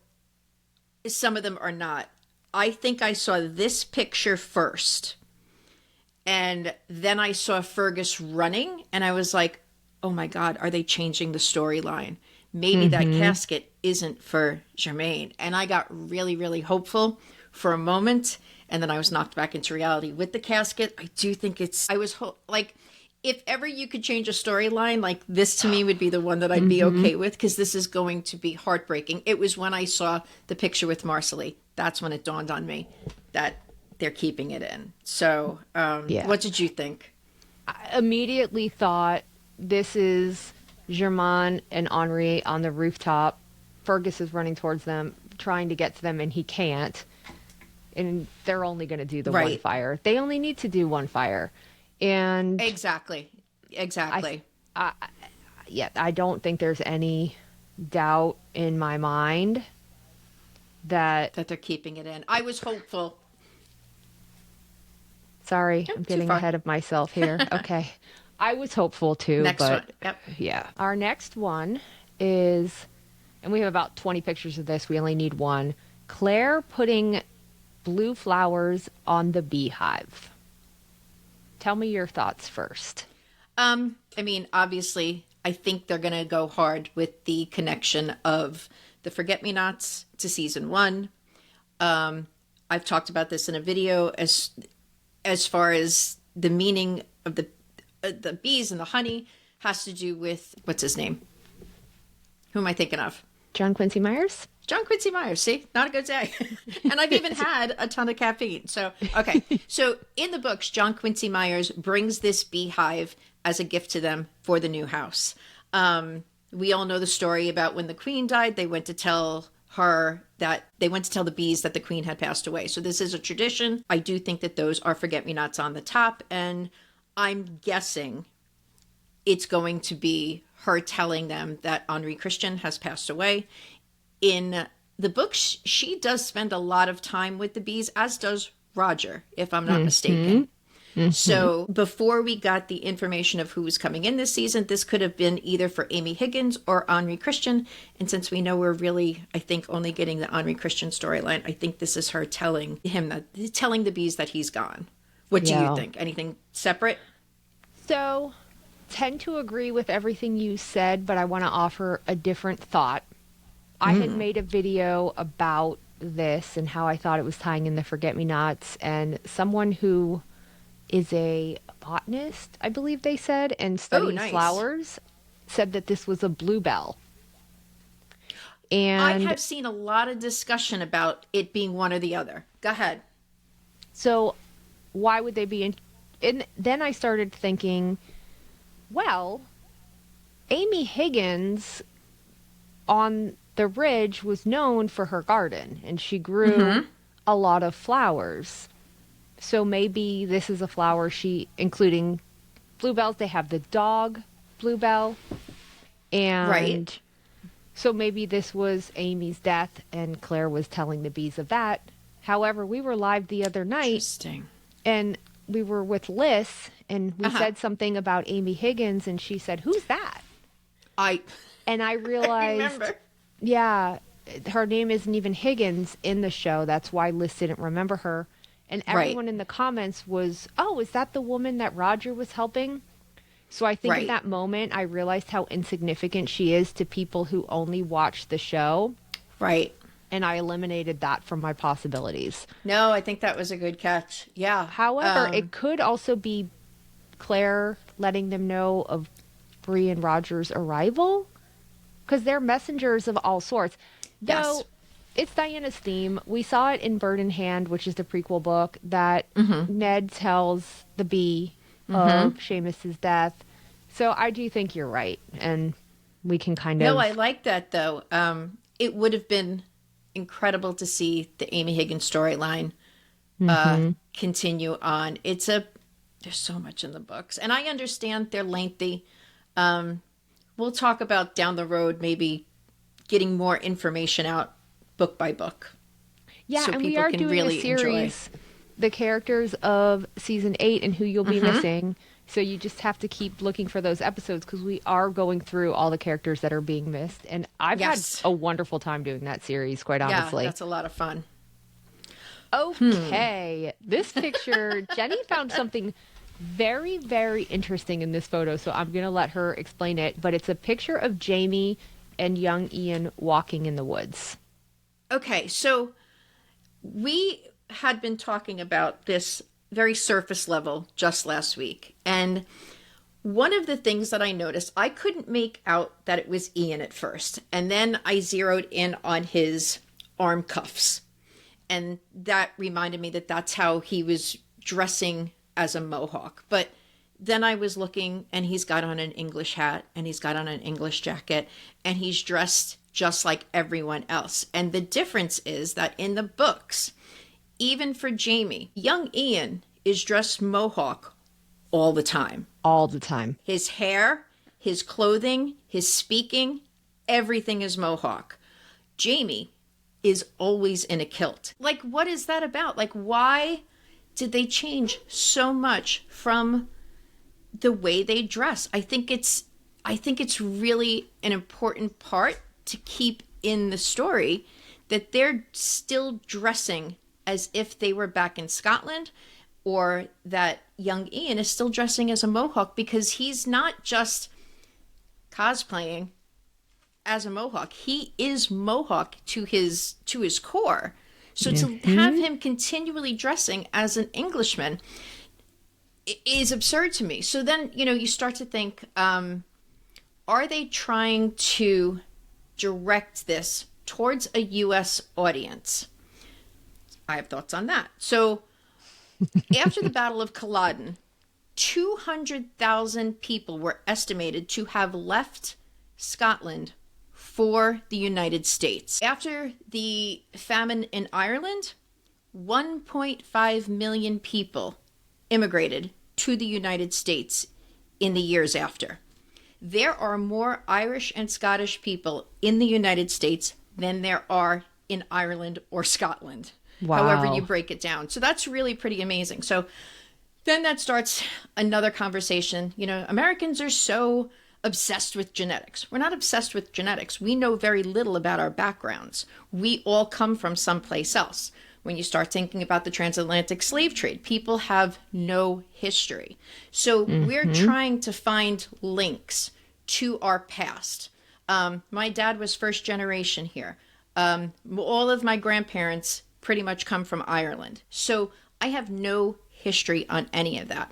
some of them are not. I think I saw this picture first. And then I saw Fergus running and I was like, oh my God, are they changing the storyline? Maybe that casket isn't for Jermaine. And I got really, really hopeful for a moment. And then I was knocked back into reality with the casket. I do think like, if ever you could change a storyline, like this to me would be the one that I'd be okay with, because this is going to be heartbreaking. It was when I saw the picture with Marcelly. That's when it dawned on me that they're keeping it in. So what did you think? I immediately thought this is Germain and Henri on the rooftop. Fergus is running towards them, trying to get to them, and he can't. And they're only going to do the one fire. They only need to do one fire. And exactly. I don't think there's any doubt in my mind that they're keeping it in. I was hopeful. Sorry, I'm getting ahead of myself here. Okay. I was hopeful too. Next but one. Yep. Yeah. Our next one is, and we have about 20 pictures of this. We only need one. Claire putting blue flowers on the beehive. Tell me your thoughts first. I mean, obviously, I think they're going to go hard with the connection of the Forget-Me-Nots to season 1. I've talked about this in a video as far as the meaning of the bees and the honey has to do with, what's his name? Who am I thinking of? John Quincy Myers? John Quincy Myers, see? Not a good day. And I've even had a ton of caffeine. So, okay. So in the books, John Quincy Myers brings this beehive as a gift to them for the new house. We all know the story about when the queen died, they went to tell the bees that the queen had passed away. So this is a tradition. I do think that those are Forget-Me-Nots on the top. And I'm guessing it's going to be her telling them that Henri Christian has passed away. In the books, she does spend a lot of time with the bees, as does Roger, if I'm not mistaken. So before we got the information of who was coming in this season, this could have been either for Amy Higgins or Henri Christian. And since we know we're really, I think, only getting the Henri Christian storyline, I think this is her telling the bees that he's gone. What do you think? Anything separate? So, tend to agree with everything you said, but I want to offer a different thought. I had made a video about this and how I thought it was tying in the Forget-Me-Nots, and someone who is a botanist, I believe they said, and studies flowers, said that this was a bluebell. And I have seen a lot of discussion about it being one or the other. Go ahead. So why would they be in? And then I started thinking, well, Amy Higgins on the ridge was known for her garden, and she grew a lot of flowers. So maybe this is a flower including bluebells. They have the dog bluebell. And so maybe this was Amy's death and Claire was telling the bees of that. However, we were live the other night and we were with Liz and we said something about Amy Higgins and she said, "Who's that?" And I realized, I remember. Yeah, her name isn't even Higgins in the show. That's why Liz didn't remember her. And everyone in the comments was, "Oh, is that the woman that Roger was helping?" So I think in that moment, I realized how insignificant she is to people who only watch the show. Right. And I eliminated that from my possibilities. No, I think that was a good catch. Yeah. However, it could also be Claire letting them know of Bree and Roger's arrival. Because they're messengers of all sorts. Though, it's Diana's theme. We saw it in Bird in Hand, which is the prequel book, that Ned tells the bee of Seamus's death. So I do think you're right. And we can kind of... No, I like that, though. It would have been incredible to see the Amy Higgins storyline continue on. There's so much in the books. And I understand they're lengthy. We'll talk about down the road maybe getting more information out book by book. Yeah, so and we people are can doing really a series, enjoy. the characters of season 8 and who you'll be missing. So you just have to keep looking for those episodes because we are going through all the characters that are being missed. And I've had Yes. a wonderful time doing that series, quite Yeah, honestly. that's a lot of fun. Okay. This picture, Jenny found something very, very interesting in this photo. So I'm going to let her explain it. But it's a picture of Jamie and young Ian walking in the woods. Okay, so we had been talking about this very surface level just last week. And one of the things that I noticed, I couldn't make out that it was Ian at first. And then I zeroed in on his arm cuffs. And that reminded me that that's how he was dressing as a Mohawk. But then I was looking, and he's got on an English hat, and he's got on an English jacket, and he's dressed just like everyone else. And the difference is that in the books, even for Jamie, young Ian is dressed Mohawk all the time. All the time. His hair, his clothing, his speaking, everything is Mohawk. Jamie is always in a kilt. Like, what is that about? Like, why did they change so much from the way they dress? I think it's really an important part to keep in the story, that they're still dressing as if they were back in Scotland, or that young Ian is still dressing as a Mohawk, because he's not just cosplaying as a Mohawk. He is Mohawk to his core. So to have him continually dressing as an Englishman is absurd to me. So then, you start to think, are they trying to direct this towards a U.S. audience? I have thoughts on that. So after the Battle of Culloden, 200,000 people were estimated to have left Scotland for the United States. After the famine in Ireland, 1.5 million people immigrated to the United States in the years after. There are more Irish and Scottish people in the United States than there are in Ireland or Scotland. Wow. However you break it down. So that's really pretty amazing. So then that starts another conversation. Americans are so obsessed with genetics. We're not obsessed with genetics. We know very little about our backgrounds. We all come from someplace else. When you start thinking about the transatlantic slave trade, people have no history. So we're trying to find links to our past. My dad was first generation here. All of my grandparents pretty much come from Ireland. So I have no history on any of that.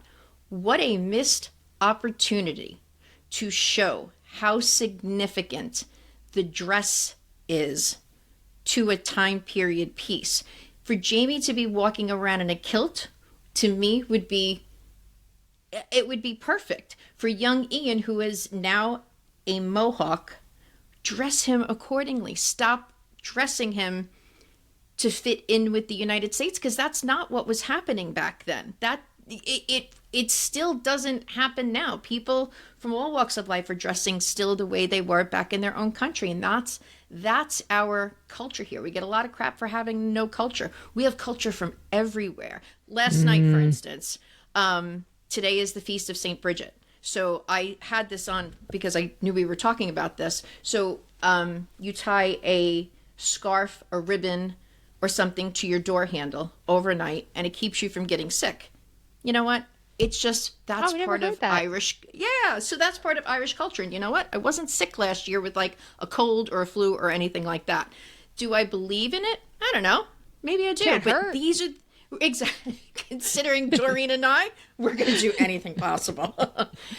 What a missed opportunity to show how significant the dress is to a time period piece. For Jamie to be walking around in a kilt, to me, would be perfect. For young Ian, who is now a Mohawk, dress him accordingly. Stop dressing him to fit in with the United States, because that's not what was happening back then. It still doesn't happen now. People from all walks of life are dressing still the way they were back in their own country, and that's our culture here. We get a lot of crap for having no culture. We have culture from everywhere. Last night, for instance, today is the Feast of St. Bridget. So I had this on because I knew we were talking about this. So you tie a scarf, a ribbon, or something to your door handle overnight, and it keeps you from getting sick. You know what? It's just, that's part of Irish. Yeah, so that's part of Irish culture. And you know what? I wasn't sick last year with like a cold or a flu or anything like that. Do I believe in it? I don't know. Maybe I do. Can't but hurt. These are, exactly, considering Doreen and I, we're going to do anything possible.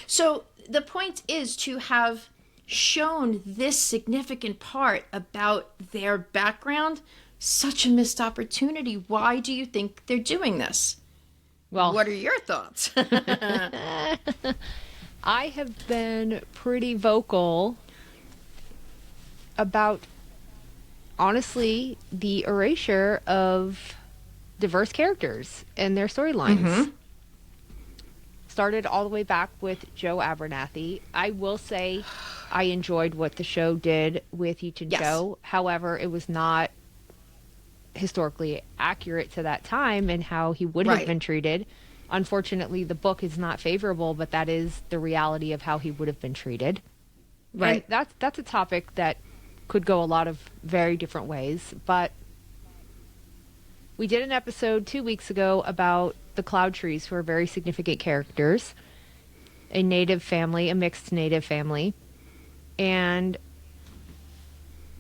So the point is to have shown this significant part about their background. Such a missed opportunity. Why do you think they're doing this? Well, what are your thoughts? I have been pretty vocal about, honestly, the erasure of diverse characters and their storylines. Started all the way back with Joe Abernathy. I will say I enjoyed what the show did with Each and Yes. Joe. However, it was not historically accurate to that time and how he would have Right. been treated. Unfortunately, the book is not favorable, but that is the reality of how he would have been treated. Right. And that's a topic that could go a lot of very different ways. But we did an episode 2 weeks ago about the Cloud Trees, who are very significant characters, a native family, a mixed native family. And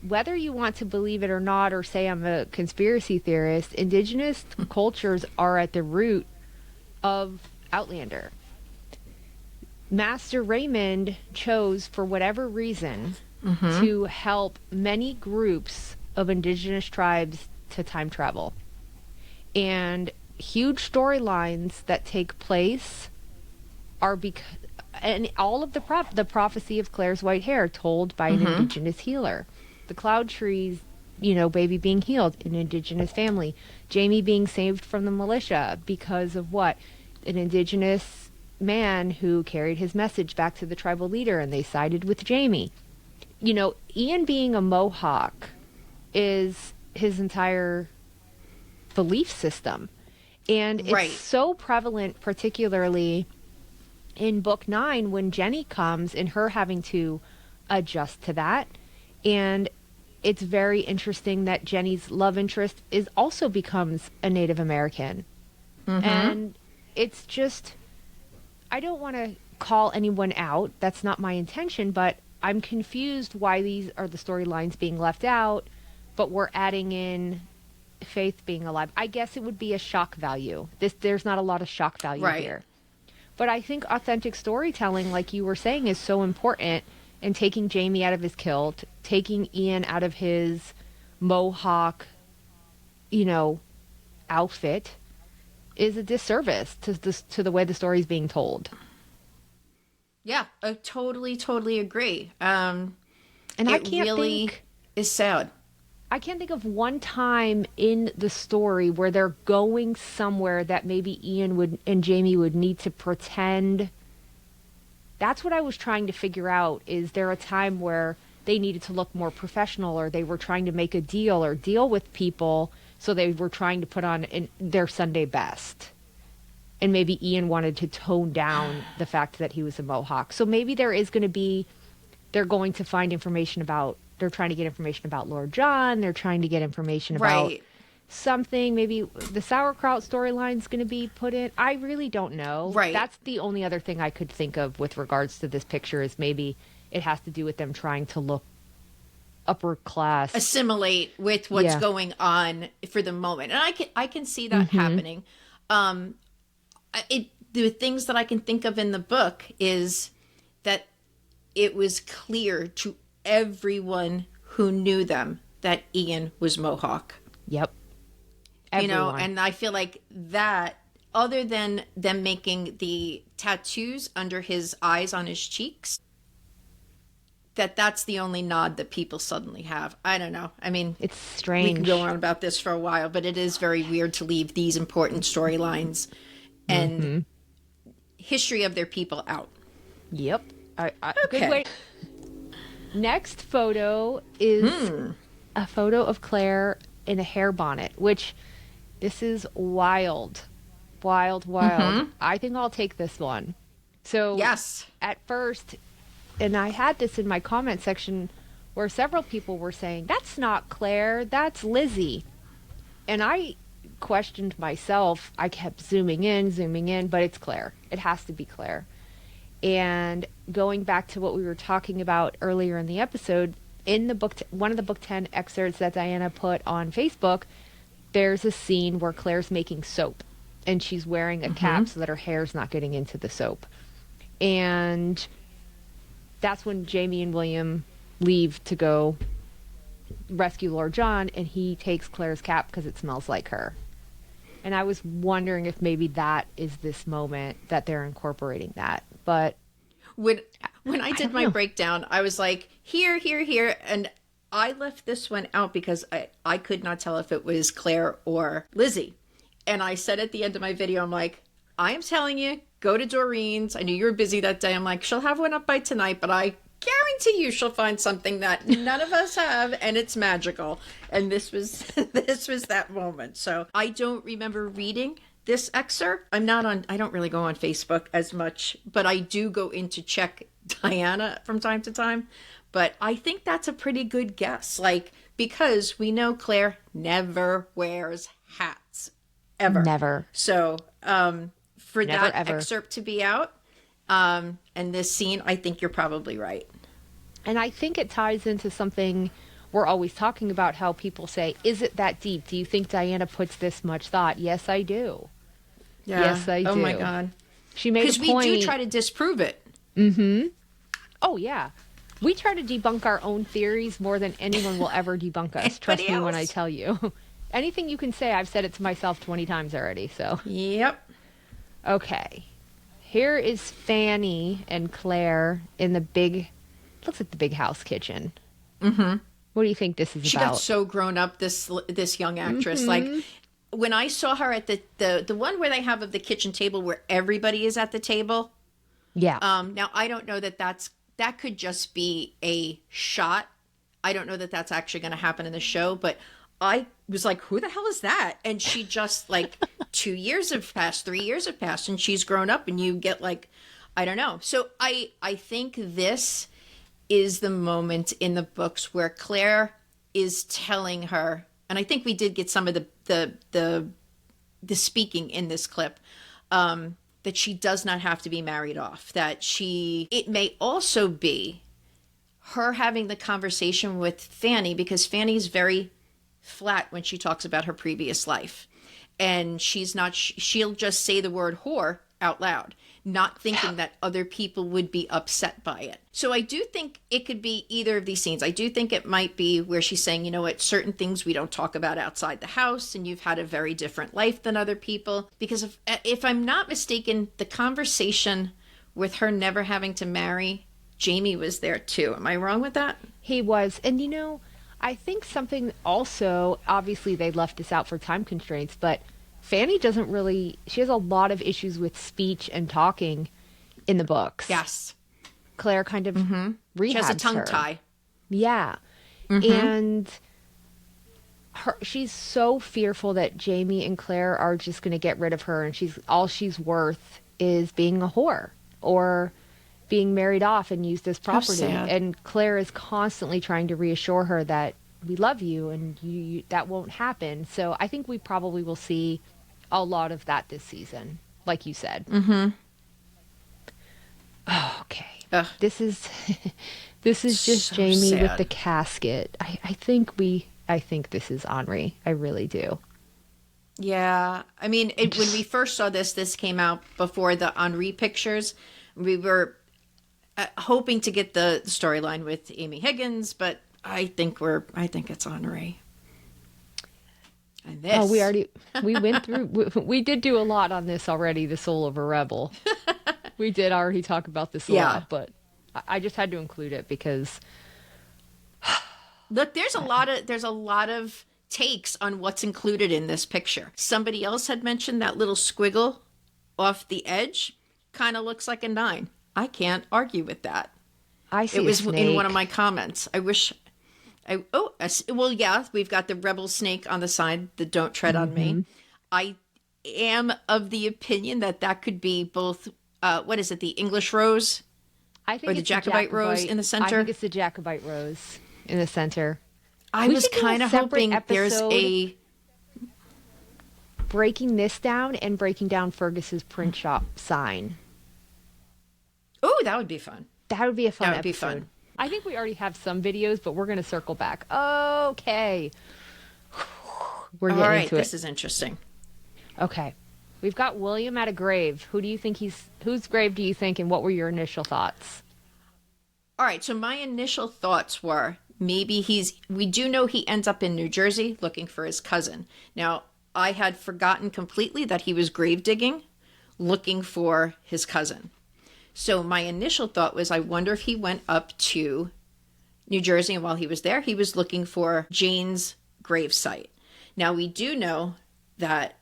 whether you want to believe it or not, or say I'm a conspiracy theorist, indigenous cultures are at the root of Outlander. Master Raymond chose, for whatever reason, to help many groups of indigenous tribes to time travel. And huge storylines that take place are and all of the prophecy of Claire's white hair told by an indigenous healer. The Cloud Trees, baby being healed, an indigenous family. Jamie being saved from the militia because of what? An indigenous man who carried his message back to the tribal leader, and they sided with Jamie. Ian being a Mohawk is his entire belief system. And it's so prevalent, particularly in book 9, when Jenny comes and her having to adjust to that. And it's very interesting that Jenny's love interest also becomes a Native American. And it's just, I don't want to call anyone out. That's not my intention, but I'm confused why these are the storylines being left out, but we're adding in Faith being alive. I guess it would be a shock value. There's not a lot of shock value here. But I think authentic storytelling, like you were saying, is so important. And taking Jamie out of his kilt, taking Ian out of his Mohawk, outfit, is a disservice to the way the story is being told. Yeah, I totally agree. And I can't think is sad. I can't think of one time in the story where they're going somewhere that maybe Ian and Jamie would need to pretend. That's what I was trying to figure out. Is there a time where they needed to look more professional, or they were trying to make a deal or deal with people, so they were trying to put on their Sunday best? And maybe Ian wanted to tone down the fact that he was a Mohawk. So maybe they're going to find information about, they're trying to get information about Lord John. They're trying to get information about something. Maybe the sauerkraut storyline's going to be put in. I really don't know. Right. That's the only other thing I could think of with regards to this picture, is maybe it has to do with them trying to look upper class. Assimilate with what's going on for the moment. And I can see that happening. The things that I can think of in the book is that it was clear to everyone who knew them that Ian was Mohawk. Yep. Everyone. And I feel like that, other than them making the tattoos under his eyes on his cheeks, that's the only nod that people suddenly have. I don't know. I mean, it's strange. We can go on about this for a while, but it is very weird to leave these important storylines and history of their people out. Yep. Okay. Good way. Next photo is a photo of Claire in a hair bonnet, which this is wild. I think I'll take this one. So yes, at first, and I had this in my comment section where several people were saying, that's not Claire, that's Lizzie. And I questioned myself. I kept zooming in, but it's Claire. It has to be Claire. And going back to what we were talking about earlier in the episode, in the book, one of the book 10 excerpts that Diana put on Facebook, there's a scene where Claire's making soap and she's wearing a cap so that her hair's not getting into the soap. And that's when Jamie and William leave to go rescue Lord John, and he takes Claire's cap because it smells like her. And I was wondering if maybe that is this moment that they're incorporating that. But when I did my breakdown, I was like, here, and I left this one out because I could not tell if it was Claire or Lizzie. And I said at the end of my video, I'm like, I am telling you, go to Doreen's. I knew you were busy that day. I'm like, she'll have one up by tonight, but I guarantee you she'll find something that none of us have, and it's magical. And this was that moment. So I don't remember reading this excerpt. I don't really go on Facebook as much, but I do go in to check Diana from time to time. But I think that's a pretty good guess. Like, because we know Claire never wears hats. Ever. Never. So for Never, that ever. excerpt to be out, and this scene, I think you're probably right. And I think it ties into something we're always talking about, how people say, is it that deep? Do you think Diana puts this much thought? Yes, I do. Yeah. Yes, I do. Oh my God. She made a point. Because we do try to disprove it. Oh, yeah. We try to debunk our own theories more than anyone will ever debunk us. Trust me when I tell you. Anything you can say, I've said it to myself 20 times already, so. Yep. Okay. Here is Fanny and Claire in the looks like the big house kitchen. Mm-hmm. What do you think this is She about? got so grown up, this young actress. Like, when I saw her at the one where they have of the kitchen table where everybody is at the table. Yeah. Now, I don't know that could just be a shot. I don't know that that's actually going to happen in the show, but I was like, who the hell is that? And she just, like, 2 years have passed, 3 years have passed, and she's grown up, and you get, like, I don't know. So I think this is the moment in the books where Claire is telling her, and I think we did get some of the speaking in this clip, that she does not have to be married off, that it may also be her having the conversation with Fanny, because Fanny's very flat when she talks about her previous life. And she'll just say the word whore out loud, not thinking that other people would be upset by it. So I do think it could be either of these scenes. I do think it might be where she's saying, you know what, certain things we don't talk about outside the house, and you've had a very different life than other people. Because if I'm not mistaken, the conversation with her never having to marry, Jamie was there too. Am I wrong with that? He was. And I think something also, obviously they left this out for time constraints, but Fanny she has a lot of issues with speech and talking in the books. Yes. Claire kind of rehabs She has a tongue her. tie. Yeah. And she's so fearful that Jamie and Claire are just going to get rid of her, and all she's worth is being a whore or being married off and used as property. sad. And Claire is constantly trying to reassure her that we love you and you that won't happen. So I think we probably will see a lot of that this season, like you said. Oh, okay. Ugh. This is just So Jamie with sad. the casket. I think this is Henri. I really do. Yeah. I mean, when we first saw this came out before the Henri pictures. We were hoping to get the storyline with Amy Higgins, but I think it's Henri. And this. Oh, we went through, we did do a lot on this already, The Soul of a Rebel. We did already talk about this a lot, but I just had to include it because. Look, there's a lot of takes on what's included in this picture. Somebody else had mentioned that little squiggle off the edge kind of looks like a 9. I can't argue with that. I see It was a snake. in one of my comments. Well, yeah, we've got the rebel snake on the side, the don't tread on me. I am of the opinion that could be both, what is it, the English rose? I think or the it's Jacobite rose in the center? I think it's the Jacobite rose in the center. I We was should do a kind of separate hoping there's episode breaking this down and breaking down Fergus's print shop sign. Oh, that would be fun. That would be a fun That would be episode. fun. I think we already have some videos, but we're going to circle back. Okay. We're getting All right, into this it. is interesting. Okay. We've got William at a grave. Whose grave do you think, and what were your initial thoughts? All right, so my initial thoughts were maybe we do know he ends up in New Jersey looking for his cousin. Now, I had forgotten completely that he was grave digging, looking for his cousin. So my initial thought was, I wonder if he went up to New Jersey, and while he was there, he was looking for Jane's gravesite. Now, we do know that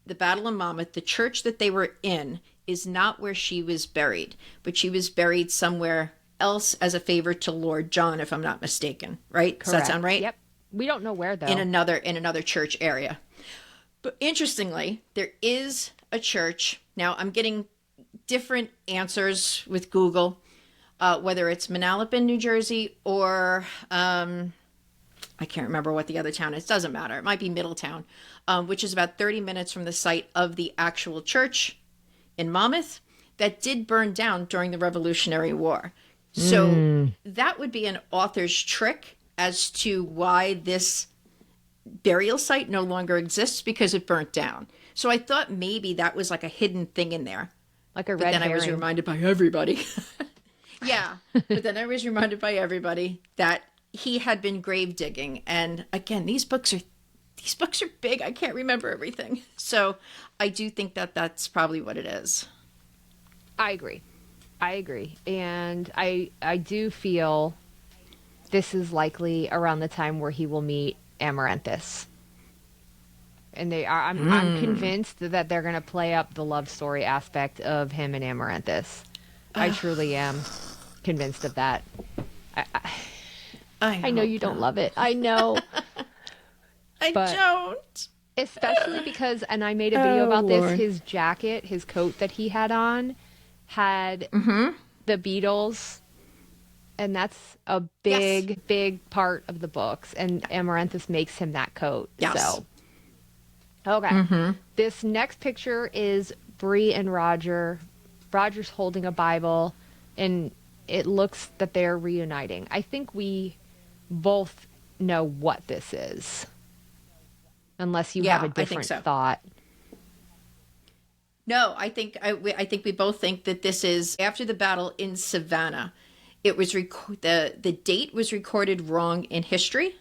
the Battle of Monmouth, the church that they were in, is not where she was buried, but she was buried somewhere else as a favor to Lord John, if I'm not mistaken, right? Does that Correct. sound right? Yep. We don't know where though. In another church area. But interestingly, there is a church. Now I'm getting different answers with Google, whether it's Manalapan, New Jersey, or I can't remember what the other town is. Doesn't matter. It might be Middletown, which is about 30 minutes from the site of the actual church in Monmouth that did burn down during the Revolutionary War. So that would be an author's trick as to why this burial site no longer exists, because it burnt down. So I thought maybe that was like a hidden thing in there. Like a But red then I was herring. reminded by everybody. Yeah. But then I was reminded by everybody that he had been grave digging. And again, these books are big. I can't remember everything. So I do think that that's probably what it is. I agree. And I do feel this is likely around the time where he will meet Amaranthus. And I'm convinced that they're going to play up the love story aspect of him and Amaranthus. I truly am convinced of that. I know you don't love it. I know. I don't. Especially because, and I made a video about this, Lord. his jacket, his coat that he had on had the Beatles. And that's a big part of the books. And Amaranthus makes him that coat. Yes. So, okay. This next picture is Bree and Roger. Roger's holding a Bible, and it looks that they're reuniting. I think we both know what this is. Unless you have a different thought. No, I think we both think that this is after the battle in Savannah. It was the date was recorded wrong in history,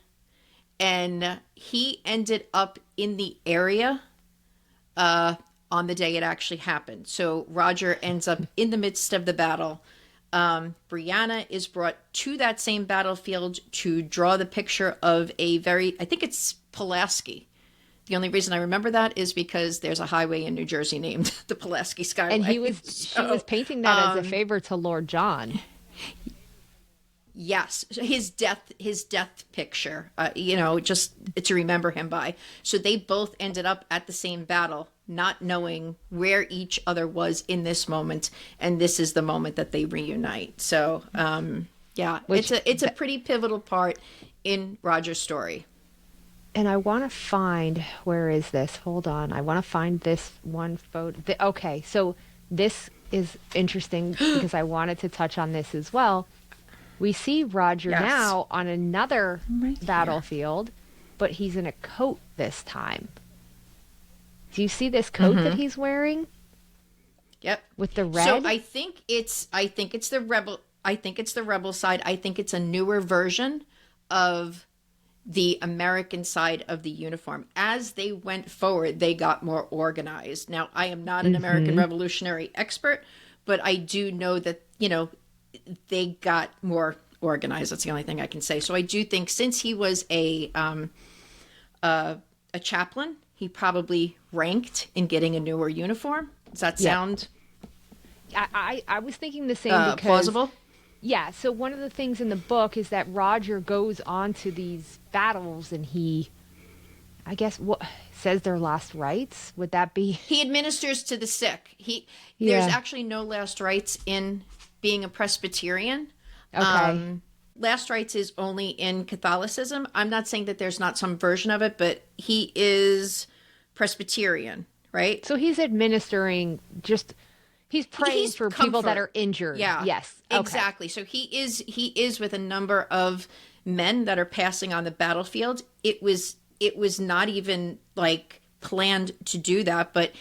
and he ended up in the area on the day it actually happened. So Roger ends up in the midst of the battle. Brianna is brought to that same battlefield to draw the picture of I think it's Pulaski. The only reason I remember that is because there's a highway in New Jersey named the Pulaski Skyway. And she was painting that as a favor to Lord John. Yes, his death picture, just to remember him by. So they both ended up at the same battle, not knowing where each other was in this moment, and this is the moment that they reunite. So, it's a pretty pivotal part in Roger's story. And I want to find, where is this? Hold on. I want to find this one photo. Okay, so this is interesting because I wanted to touch on this as well. We see Roger now on another battlefield, but he's in a coat this time. Do you see this coat that he's wearing? Yep. With the red? So I think it's the rebel side. I think it's a newer version of the American side of the uniform. As they went forward, they got more organized. Now, I am not an American Revolutionary expert, but I do know that, they got more organized. That's the only thing I can say. So I do think since he was a chaplain, he probably ranked in getting a newer uniform. Does that sound I was thinking the same because plausible? Yeah, so one of the things in the book is that Roger goes on to these battles and he, I guess, says their last rites. Would that be? He administers to the sick. There's actually no last rites in being a Presbyterian. Okay. Last rites is only in Catholicism. I'm not saying that there's not some version of it, but he is Presbyterian, right? So he's administering he's praying for people that are injured. Yeah. Yes. Okay. Exactly. So he is with a number of men that are passing on the battlefield. It was not even like planned to do that, but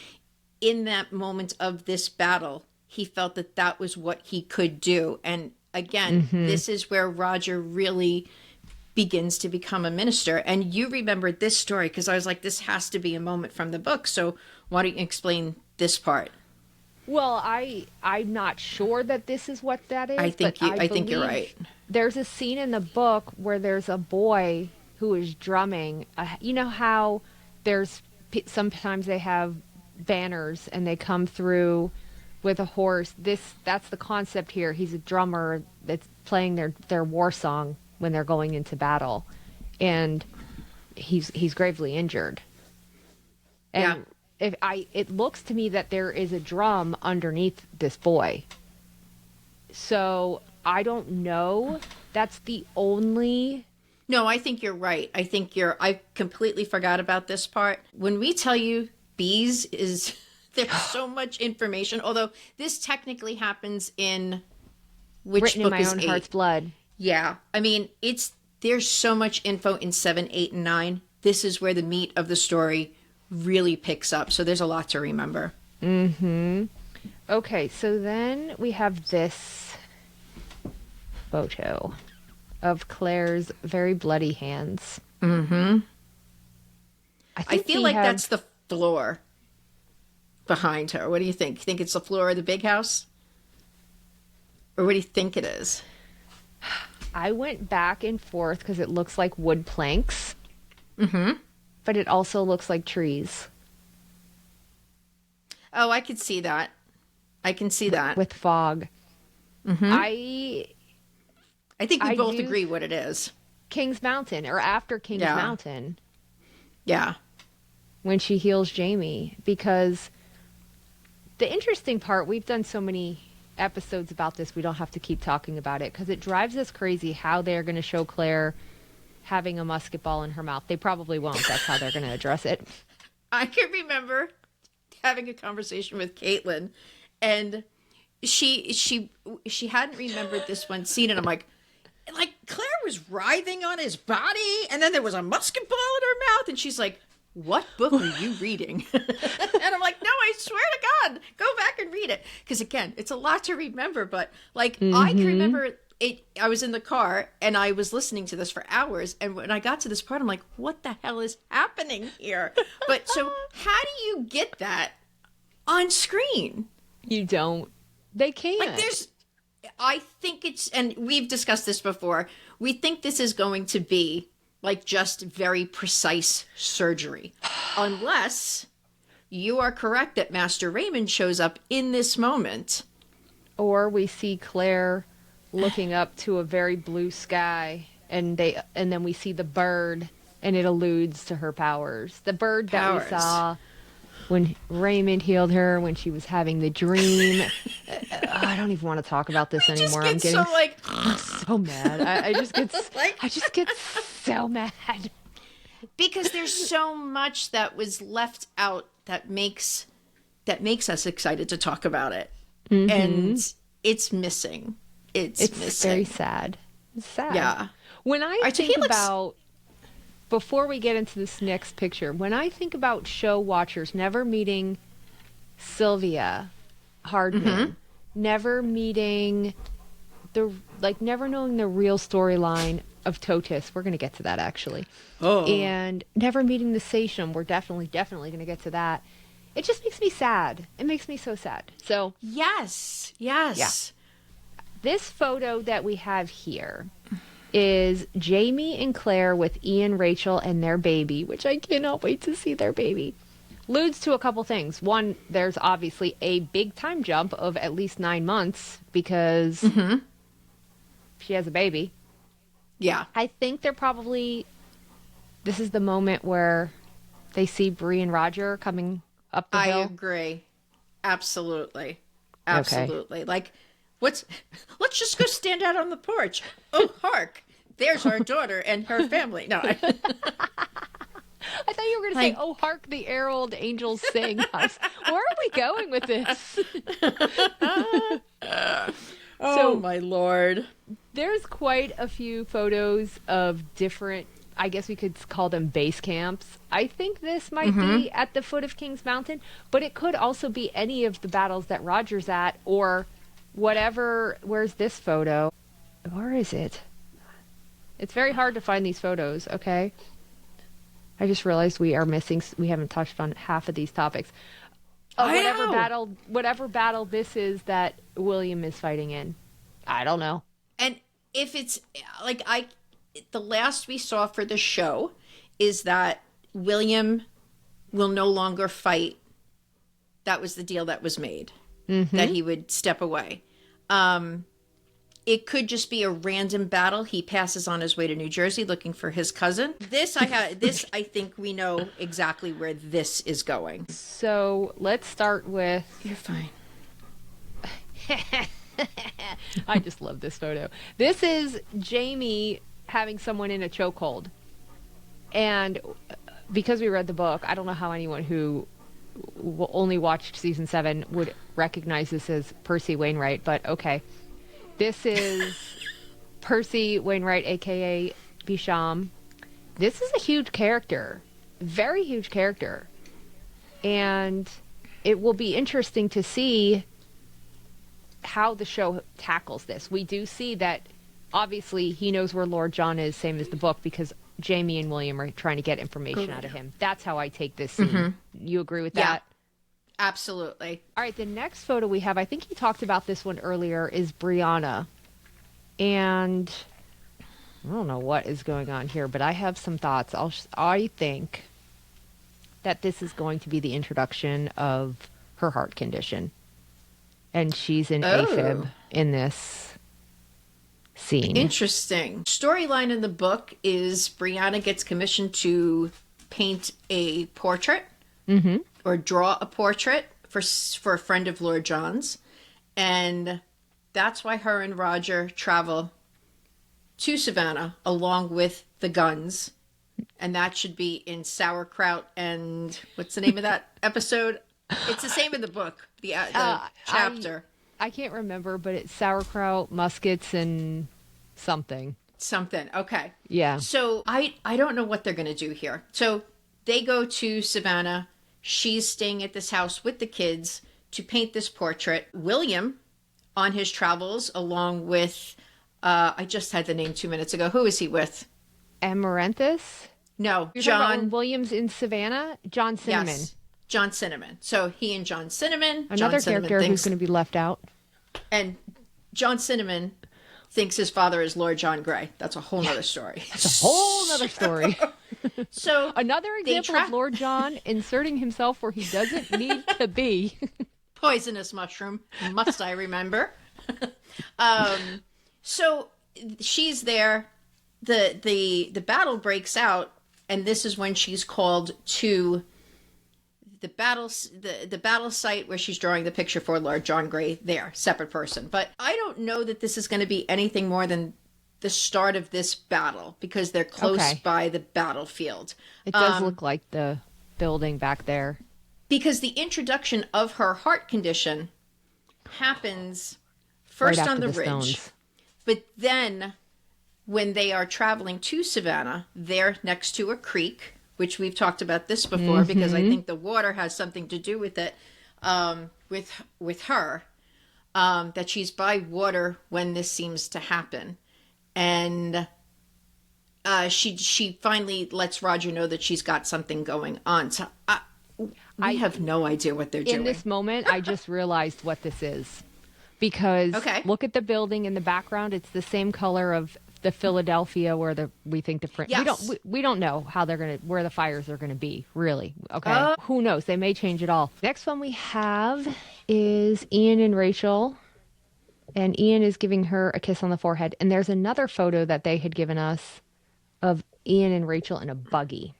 in that moment of this battle, he felt that was what he could do. And again, this is where Roger really begins to become a minister. And you remembered this story because I was like, this has to be a moment from the book. So why don't you explain this part? Well, I'm not sure that this is what that is. I think you're right. There's a scene in the book where there's a boy who is drumming. You know how sometimes they have banners and they come through with a horse. That's the concept here. He's a drummer. that's playing their war song when they're going into battle, and he's gravely injured. And it looks to me that there is a drum underneath this boy. So I don't know. That's the only. No, I think you're right. I completely forgot about this part. When we tell you bees is, there's so much information, although this technically happens in which Written book in My is Own 8? Heart's Blood. Yeah. I mean, there's so much info in 7, 8, and 9. This is where the meat of the story really picks up. So there's a lot to remember. Mm-hmm. Okay, so then we have this photo of Claire's very bloody hands. Mm-hmm. I feel like that's the floor behind her. What do you think? You think it's the floor of the big house? Or what do you think it is? I went back and forth because it looks like wood planks. Mm-hmm. But it also looks like trees. Oh, I could see that. I can see that. With fog. Mm-hmm. I think we both agree what it is. King's Mountain, or after King's Mountain. Yeah. When she heals Jamie. Because the interesting part, we've done so many episodes about this, we don't have to keep talking about it, because it drives us crazy how they're going to show Claire having a musket ball in her mouth. They probably won't. That's how they're going to address it. I can remember having a conversation with Caitlin, and she hadn't remembered this one scene, and I'm like Claire was writhing on his body, and then there was a musket ball in her mouth, and she's like, "What book are you reading?" And I'm like, "No, I swear to God, go back and read it." Because again, it's a lot to remember, but like I can remember it. I was in the car and I was listening to this for hours, and when I got to this part, I'm like, "What the hell is happening here?" But so, how do you get that on screen? You don't. They can't. Like I think it's, and we've discussed this before. We think this is going to be like just very precise surgery, unless you are correct that Master Raymond shows up in this moment, or we see Claire looking up to a very blue sky, and then we see the bird, and it alludes to her powers. The bird that we saw when Raymond healed her, when she was having the dream. I don't even want to talk about this anymore. I'm getting so mad. I just get so mad. Because there's so much that was left out that makes us excited to talk about it. Mm-hmm. And it's missing. It's missing. Very sad. It's sad. Yeah. When I think about, before we get into this next picture, when I think about show watchers never meeting Sylvia Hardman, never meeting never knowing the real storyline of Totus, we're going to get to that actually. Oh. And never meeting the Sachem, we're definitely going to get to that. It just makes me sad. It makes me so sad. So yes. Yeah. This photo that we have here is Jamie and Claire with Ian, Rachel, and their baby, which I cannot wait to see their baby. Alludes to a couple things. One, there's obviously a big time jump of at least 9 months because she has a baby. Yeah. I think this is the moment where they see Bree and Roger coming up the hill. I agree. Absolutely. Okay. Like, let's just go stand out on the porch. Oh, hark. There's our daughter and her family. No, I thought you were going to say, "Oh, hark, the air old angels sing." Where are we going with this? Oh, my Lord. There's quite a few photos of different, I guess we could call them base camps. I think this might be at the foot of King's Mountain, but it could also be any of the battles that Roger's at, or whatever. Where's this photo? Where is it? It's very hard to find these photos, okay? I just realized we haven't touched on half of these topics. Whatever battle this is that William is fighting in. I don't know. And if it's the last we saw for the show is that William will no longer fight. That was the deal that was made, that he would step away. It could just be a random battle. He passes on his way to New Jersey looking for his cousin. This I think we know exactly where this is going. So let's start with. You're fine. I just love this photo. This is Jamie having someone in a chokehold. And because we read the book, I don't know how anyone who only watched season 7 would recognize this as Percy Waywright, but okay. This is Percy Waywright, aka Bisham. This is a huge character, very huge character. And it will be interesting to see how the show tackles this. We do see that obviously he knows where Lord John is, same as the book, because Jamie and William are trying to get information out of him. That's how I take this scene. Mm-hmm. You agree with that? Absolutely. All right, the next photo we have, I think you talked about this one earlier, is Brianna. And I don't know what is going on here, but I have some thoughts. I think that this is going to be the introduction of her heart condition. And she's in AFib in this scene. Interesting. Storyline in the book is Brianna gets commissioned to paint a portrait. Mm-hmm. Or draw a portrait for a friend of Lord John's. And that's why her and Roger travel to Savannah along with the guns. And that should be in Sauerkraut and what's the name of that episode? It's the same in the book, the chapter. I can't remember, but it's sauerkraut, muskets, and something. Something, okay. Yeah. So I don't know what they're going to do here. So they go to Savannah. She's staying at this house with the kids to paint this portrait. William, on his travels, along with, I just had the name 2 minutes ago. Who is he with? Amaranthus? No, You're John. Williams in Savannah? John Cinnamon. Yes, John Cinnamon. So he and John Cinnamon. Another John character who's going to be left out. And John Cinnamon thinks his father is Lord John Grey. That's a whole nother story. That's a whole nother story. So another example of Lord John inserting himself where he doesn't need to be. Poisonous mushroom, must I remember? So she's there. The battle breaks out, and this is when she's called to the battle site where she's drawing the picture for Lord John Grey. There, separate person. But I don't know that this is going to be anything more than the start of this battle, because they're close by the battlefield. It does look like the building back there. Because the introduction of her heart condition happens first right on the ridge. Stones. But then when they are traveling to Savannah, they're next to a creek, which we've talked about this before, because I think the water has something to do with it, with her, that she's by water when this seems to happen. And she finally lets Roger know that she's got something going on. So I have no idea what they're doing. In this moment, I just realized what this is. Because look at the building in the background. It's the same color of the Philadelphia where we think the print. Yes. We don't know how where the fires are gonna be, really. Okay. Who knows? They may change it all. Next one we have is Ian and Rachel. And Ian is giving her a kiss on the forehead. And there's another photo that they had given us of Ian and Rachel in a buggy.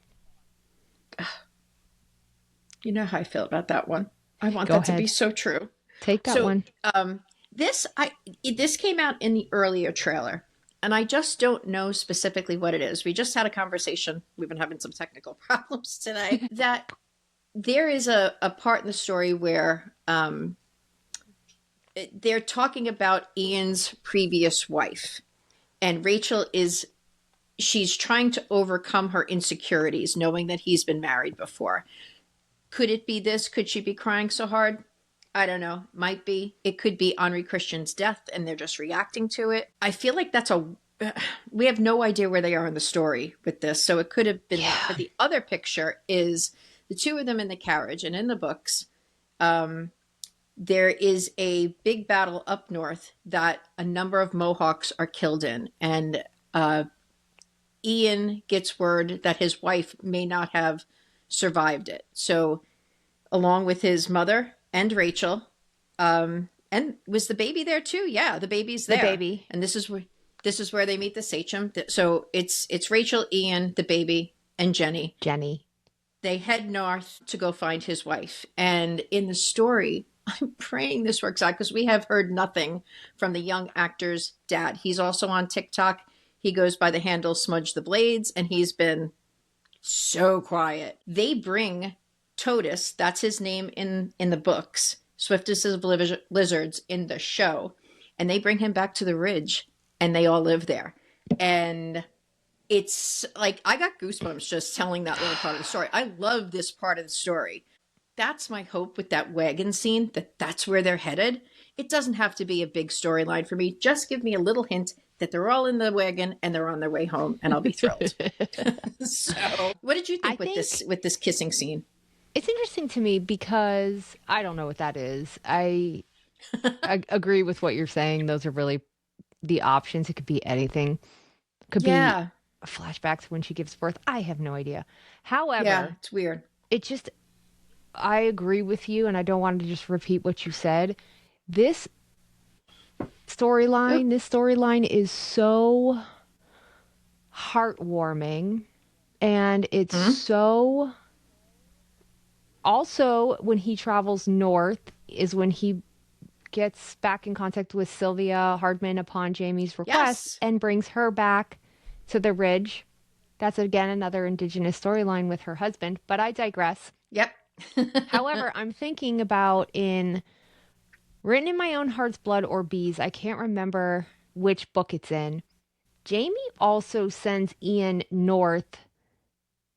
You know how I feel about that one. I want that to be so true. Take that one. This came out in the earlier trailer, and I just don't know specifically what it is. We just had a conversation. We've been having some technical problems today. That there is a part in the story where they're talking about Ian's previous wife, and Rachel she's trying to overcome her insecurities, knowing that he's been married before. Could it be this? Could she be crying so hard? I don't know. Might be. It could be Henri Christian's death, and they're just reacting to it. I feel like we have no idea where they are in the story with this, so it could have been that. But the other picture is the two of them in the carriage, and in the books, there is a big battle up north that a number of Mohawks are killed in, and Ian gets word that his wife may not have survived it. So along with his mother and Rachel, and And was the baby there too? Yeah, the baby's The there. baby. And this is where they meet the sachem. So it's Rachel, Ian, the baby, and Jenny. Jenny. They head north to go find his wife. And in the story, I'm praying this works out because we have heard nothing from the young actor's dad. He's also on TikTok. He goes by the handle Smudge the Blades, and he's been so quiet. They bring Totus, that's his name in the books, Swiftest of Lizards in the show, and they bring him back to the Ridge, and they all live there. And it's like, I got goosebumps just telling that little part of the story. I love this part of the story. That's my hope with that wagon scene, that's where they're headed. It doesn't have to be a big storyline for me. Just give me a little hint that they're all in the wagon and they're on their way home, and I'll be thrilled. So, what did you think with this kissing scene? It's interesting to me because I don't know what that is. I agree with what you're saying. Those are really the options. It could be anything. Could be flashbacks when she gives birth. I have no idea. However, it's weird. I agree with you, and I don't want to just repeat what you said. This storyline is so heartwarming, and it's so... Also, when he travels north is when he gets back in contact with Sylvia Hardman upon Jamie's request and brings her back to the Ridge. That's, again, another Indigenous storyline with her husband, but I digress. Yep. However, I'm thinking about in Written in My Own Heart's Blood or Bees, I can't remember which book it's in. Jamie also sends Ian north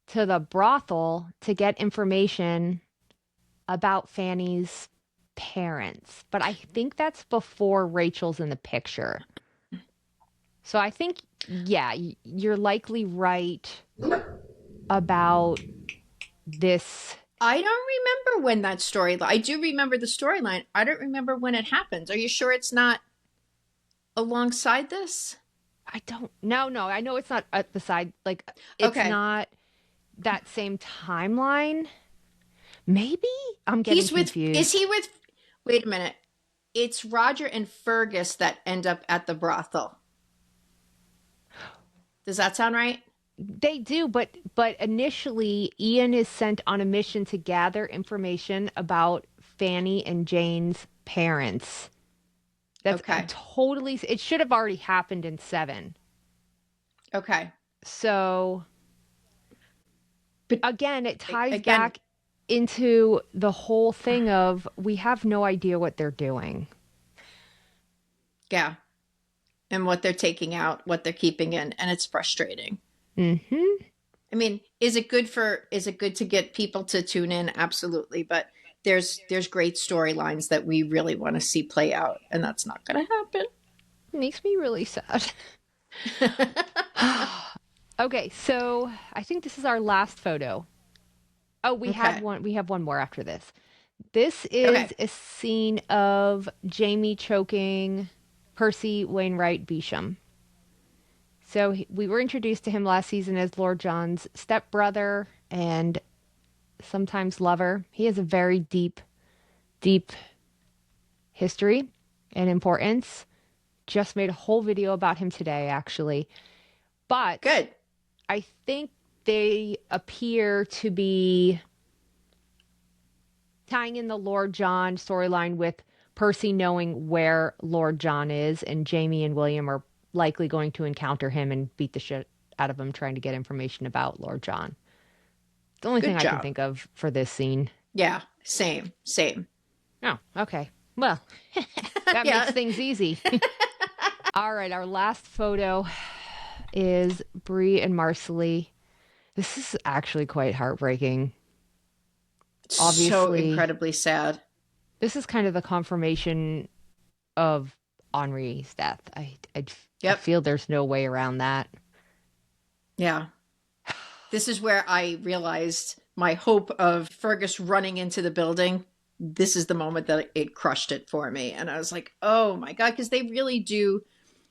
to the brothel to get information about Fanny's parents. But I think that's before Rachel's in the picture. So I think, you're likely right about this. I don't remember when that story... I do remember the storyline. I don't remember when it happens. Are you sure it's not alongside this? I don't... No. I know it's not at the side. Like, it's not that same timeline. Maybe? I'm getting confused. Is he with... Wait a minute. It's Roger and Fergus that end up at the brothel. Does that sound right? They do, but initially Ian is sent on a mission to gather information about Fanny and Jane's parents. That's totally... It should have already happened in 7. Okay. So, but again, it ties back into the whole thing of we have no idea what they're doing. Yeah. And what they're taking out, what they're keeping in, and it's frustrating. Mm-hmm. I mean, is it good to get people to tune in? Absolutely. But there's great storylines that we really want to see play out, and that's not going to happen. It makes me really sad. Okay, so I think this is our last photo. Oh, we have one more after this. This is a scene of Jamie choking Percy Waywright Beesham. So we were introduced to him last season as Lord John's stepbrother and sometimes lover. He has a very deep history and importance. Just made a whole video about him today, actually. But good. I think they appear to be tying in the Lord John storyline with Percy knowing where Lord John is, and Jamie and William are likely going to encounter him and beat the shit out of him trying to get information about Lord John. It's the only thing I can think of for this scene. Yeah, same. Oh, okay. Well, that makes things easy. All right, our last photo is Bree and Marcelly. This is actually quite heartbreaking. Obviously, so incredibly sad. This is kind of the confirmation of Henri's death. I feel there's no way around that. Yeah. This is where I realized my hope of Fergus running into the building. This is the moment that it crushed it for me. And I was like, oh my God, because they really do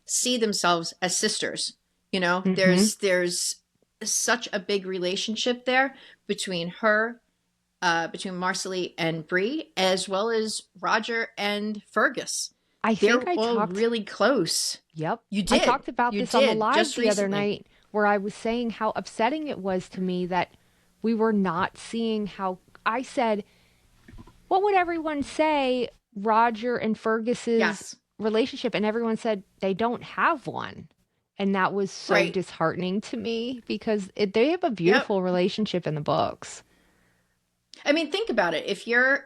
see themselves as sisters. You know, there's such a big relationship there between her, between Marcelly and Bree, as well as Roger and Fergus. I They're think I all talked. really close. Yep. You did. I talked about You this on the did, live just the other recently. night where I was saying how upsetting it was to me that we were not seeing how I said, what would everyone say Roger and Fergus's Yes. relationship? And everyone said they don't have one. And that was so Right. disheartening to me because they have a Yep. beautiful relationship in the books. I mean, think about it. If you're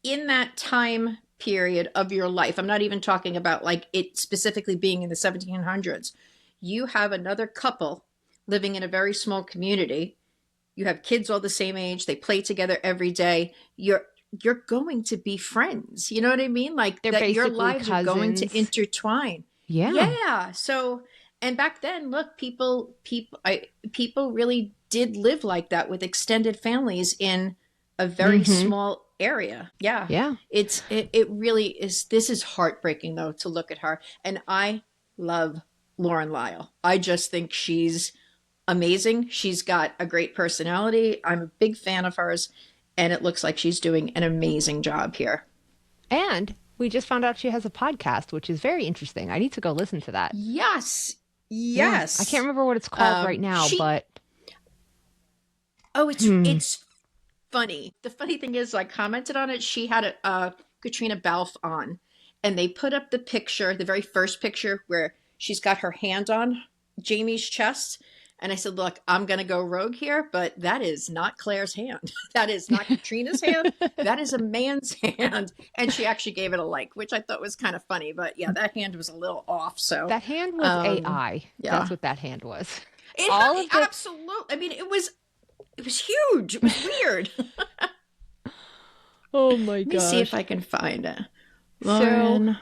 in that time period of your life, I'm not even talking about like it specifically being in the 1700s, you have another couple living in a very small community. You have kids all the same age. They play together every day. You're going to be friends. You know what I mean? Like They're that your basically lives are going to cousins. intertwine. Yeah. Yeah. So, and back then, look, people really did live like that with extended families in a very small area. Yeah. Yeah. It really is. This is heartbreaking though, to look at her. And I love Lauren Lyle. I just think she's amazing. She's got a great personality. I'm a big fan of hers. And it looks like she's doing an amazing job here. And we just found out she has a podcast, which is very interesting. I need to go listen to that. Yes. Yeah. Yes. I can't remember what it's called right now, but oh, it's funny. The funny thing is, I commented on it. She had a Katrina Balfe on, and they put up the picture, the very first picture where she's got her hand on Jamie's chest. And I said, look, I'm going to go rogue here, but that is not Claire's hand. That is not Katrina's hand. That is a man's hand. And she actually gave it a like, which I thought was kind of funny. But yeah, that hand was a little off. So that hand was AI. Yeah. That's what that hand was. Absolutely. I mean, it was huge. It was weird. Oh my Let god. me see if I can find it. Lauren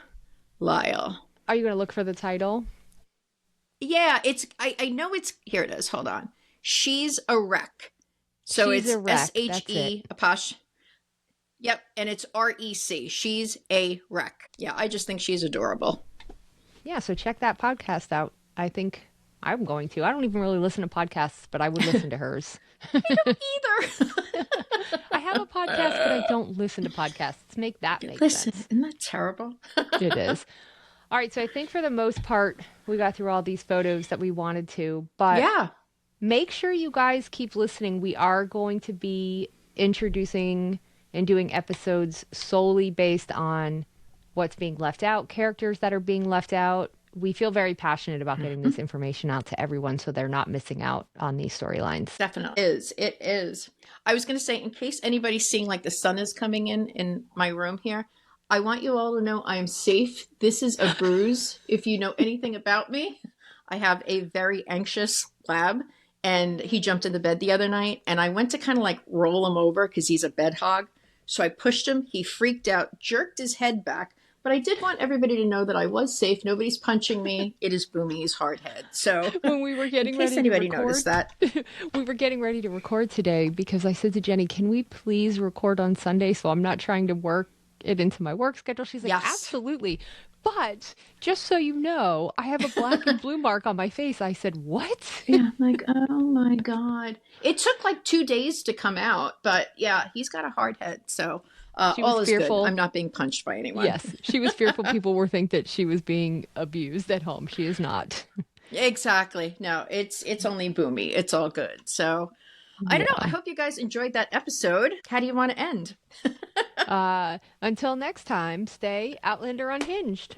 Lyle. Are you going to look for the title? Yeah, I know it's, here it is. Hold on. She's a Wreck. So She's it's a Wreck, SHE aposh. Yep. And it's REC. She's a Wreck. Yeah. I just think she's adorable. Yeah. So check that podcast out. I think I'm going to. I don't even really listen to podcasts, but I would listen to hers. I don't either. I have a podcast, but I don't listen to podcasts. Make that make Listen, sense. isn't that terrible? It is. All right. So I think for the most part, we got through all these photos that we wanted to, but Yeah. make sure you guys keep listening. We are going to be introducing and doing episodes solely based on what's being left out, characters that are being left out. We feel very passionate about getting this information out to everyone so they're not missing out on these storylines. Definitely is. It is. I was going to say, in case anybody's seeing like the sun is coming in my room here, I want you all to know I am safe. This is a bruise. If you know anything about me, I have a very anxious lab, and he jumped in the bed the other night, and I went to kind of like roll him over because he's a bed hog. So I pushed him. He freaked out, jerked his head back. But I did want everybody to know that I was safe. Nobody's punching me. It is Boomy's hard head. So When we were getting in case ready to anybody record, noticed that. we were getting ready to record today because I said to Jenny, can we please record on Sunday so I'm not trying to work it into my work schedule? She's like, Yes. absolutely. But just so you know, I have a black and blue mark on my face. I said, what? Yeah, like, oh my God. It took like 2 days to come out, but yeah, he's got a hard head. So She was all is fearful. good. I'm not being punched by anyone. Yes, she was fearful people would think that she was being abused at home. She is not. Exactly. No, it's only Boomy. It's all good. So I don't know. I hope you guys enjoyed that episode. How do you want to end? Until next time, stay Outlander unhinged.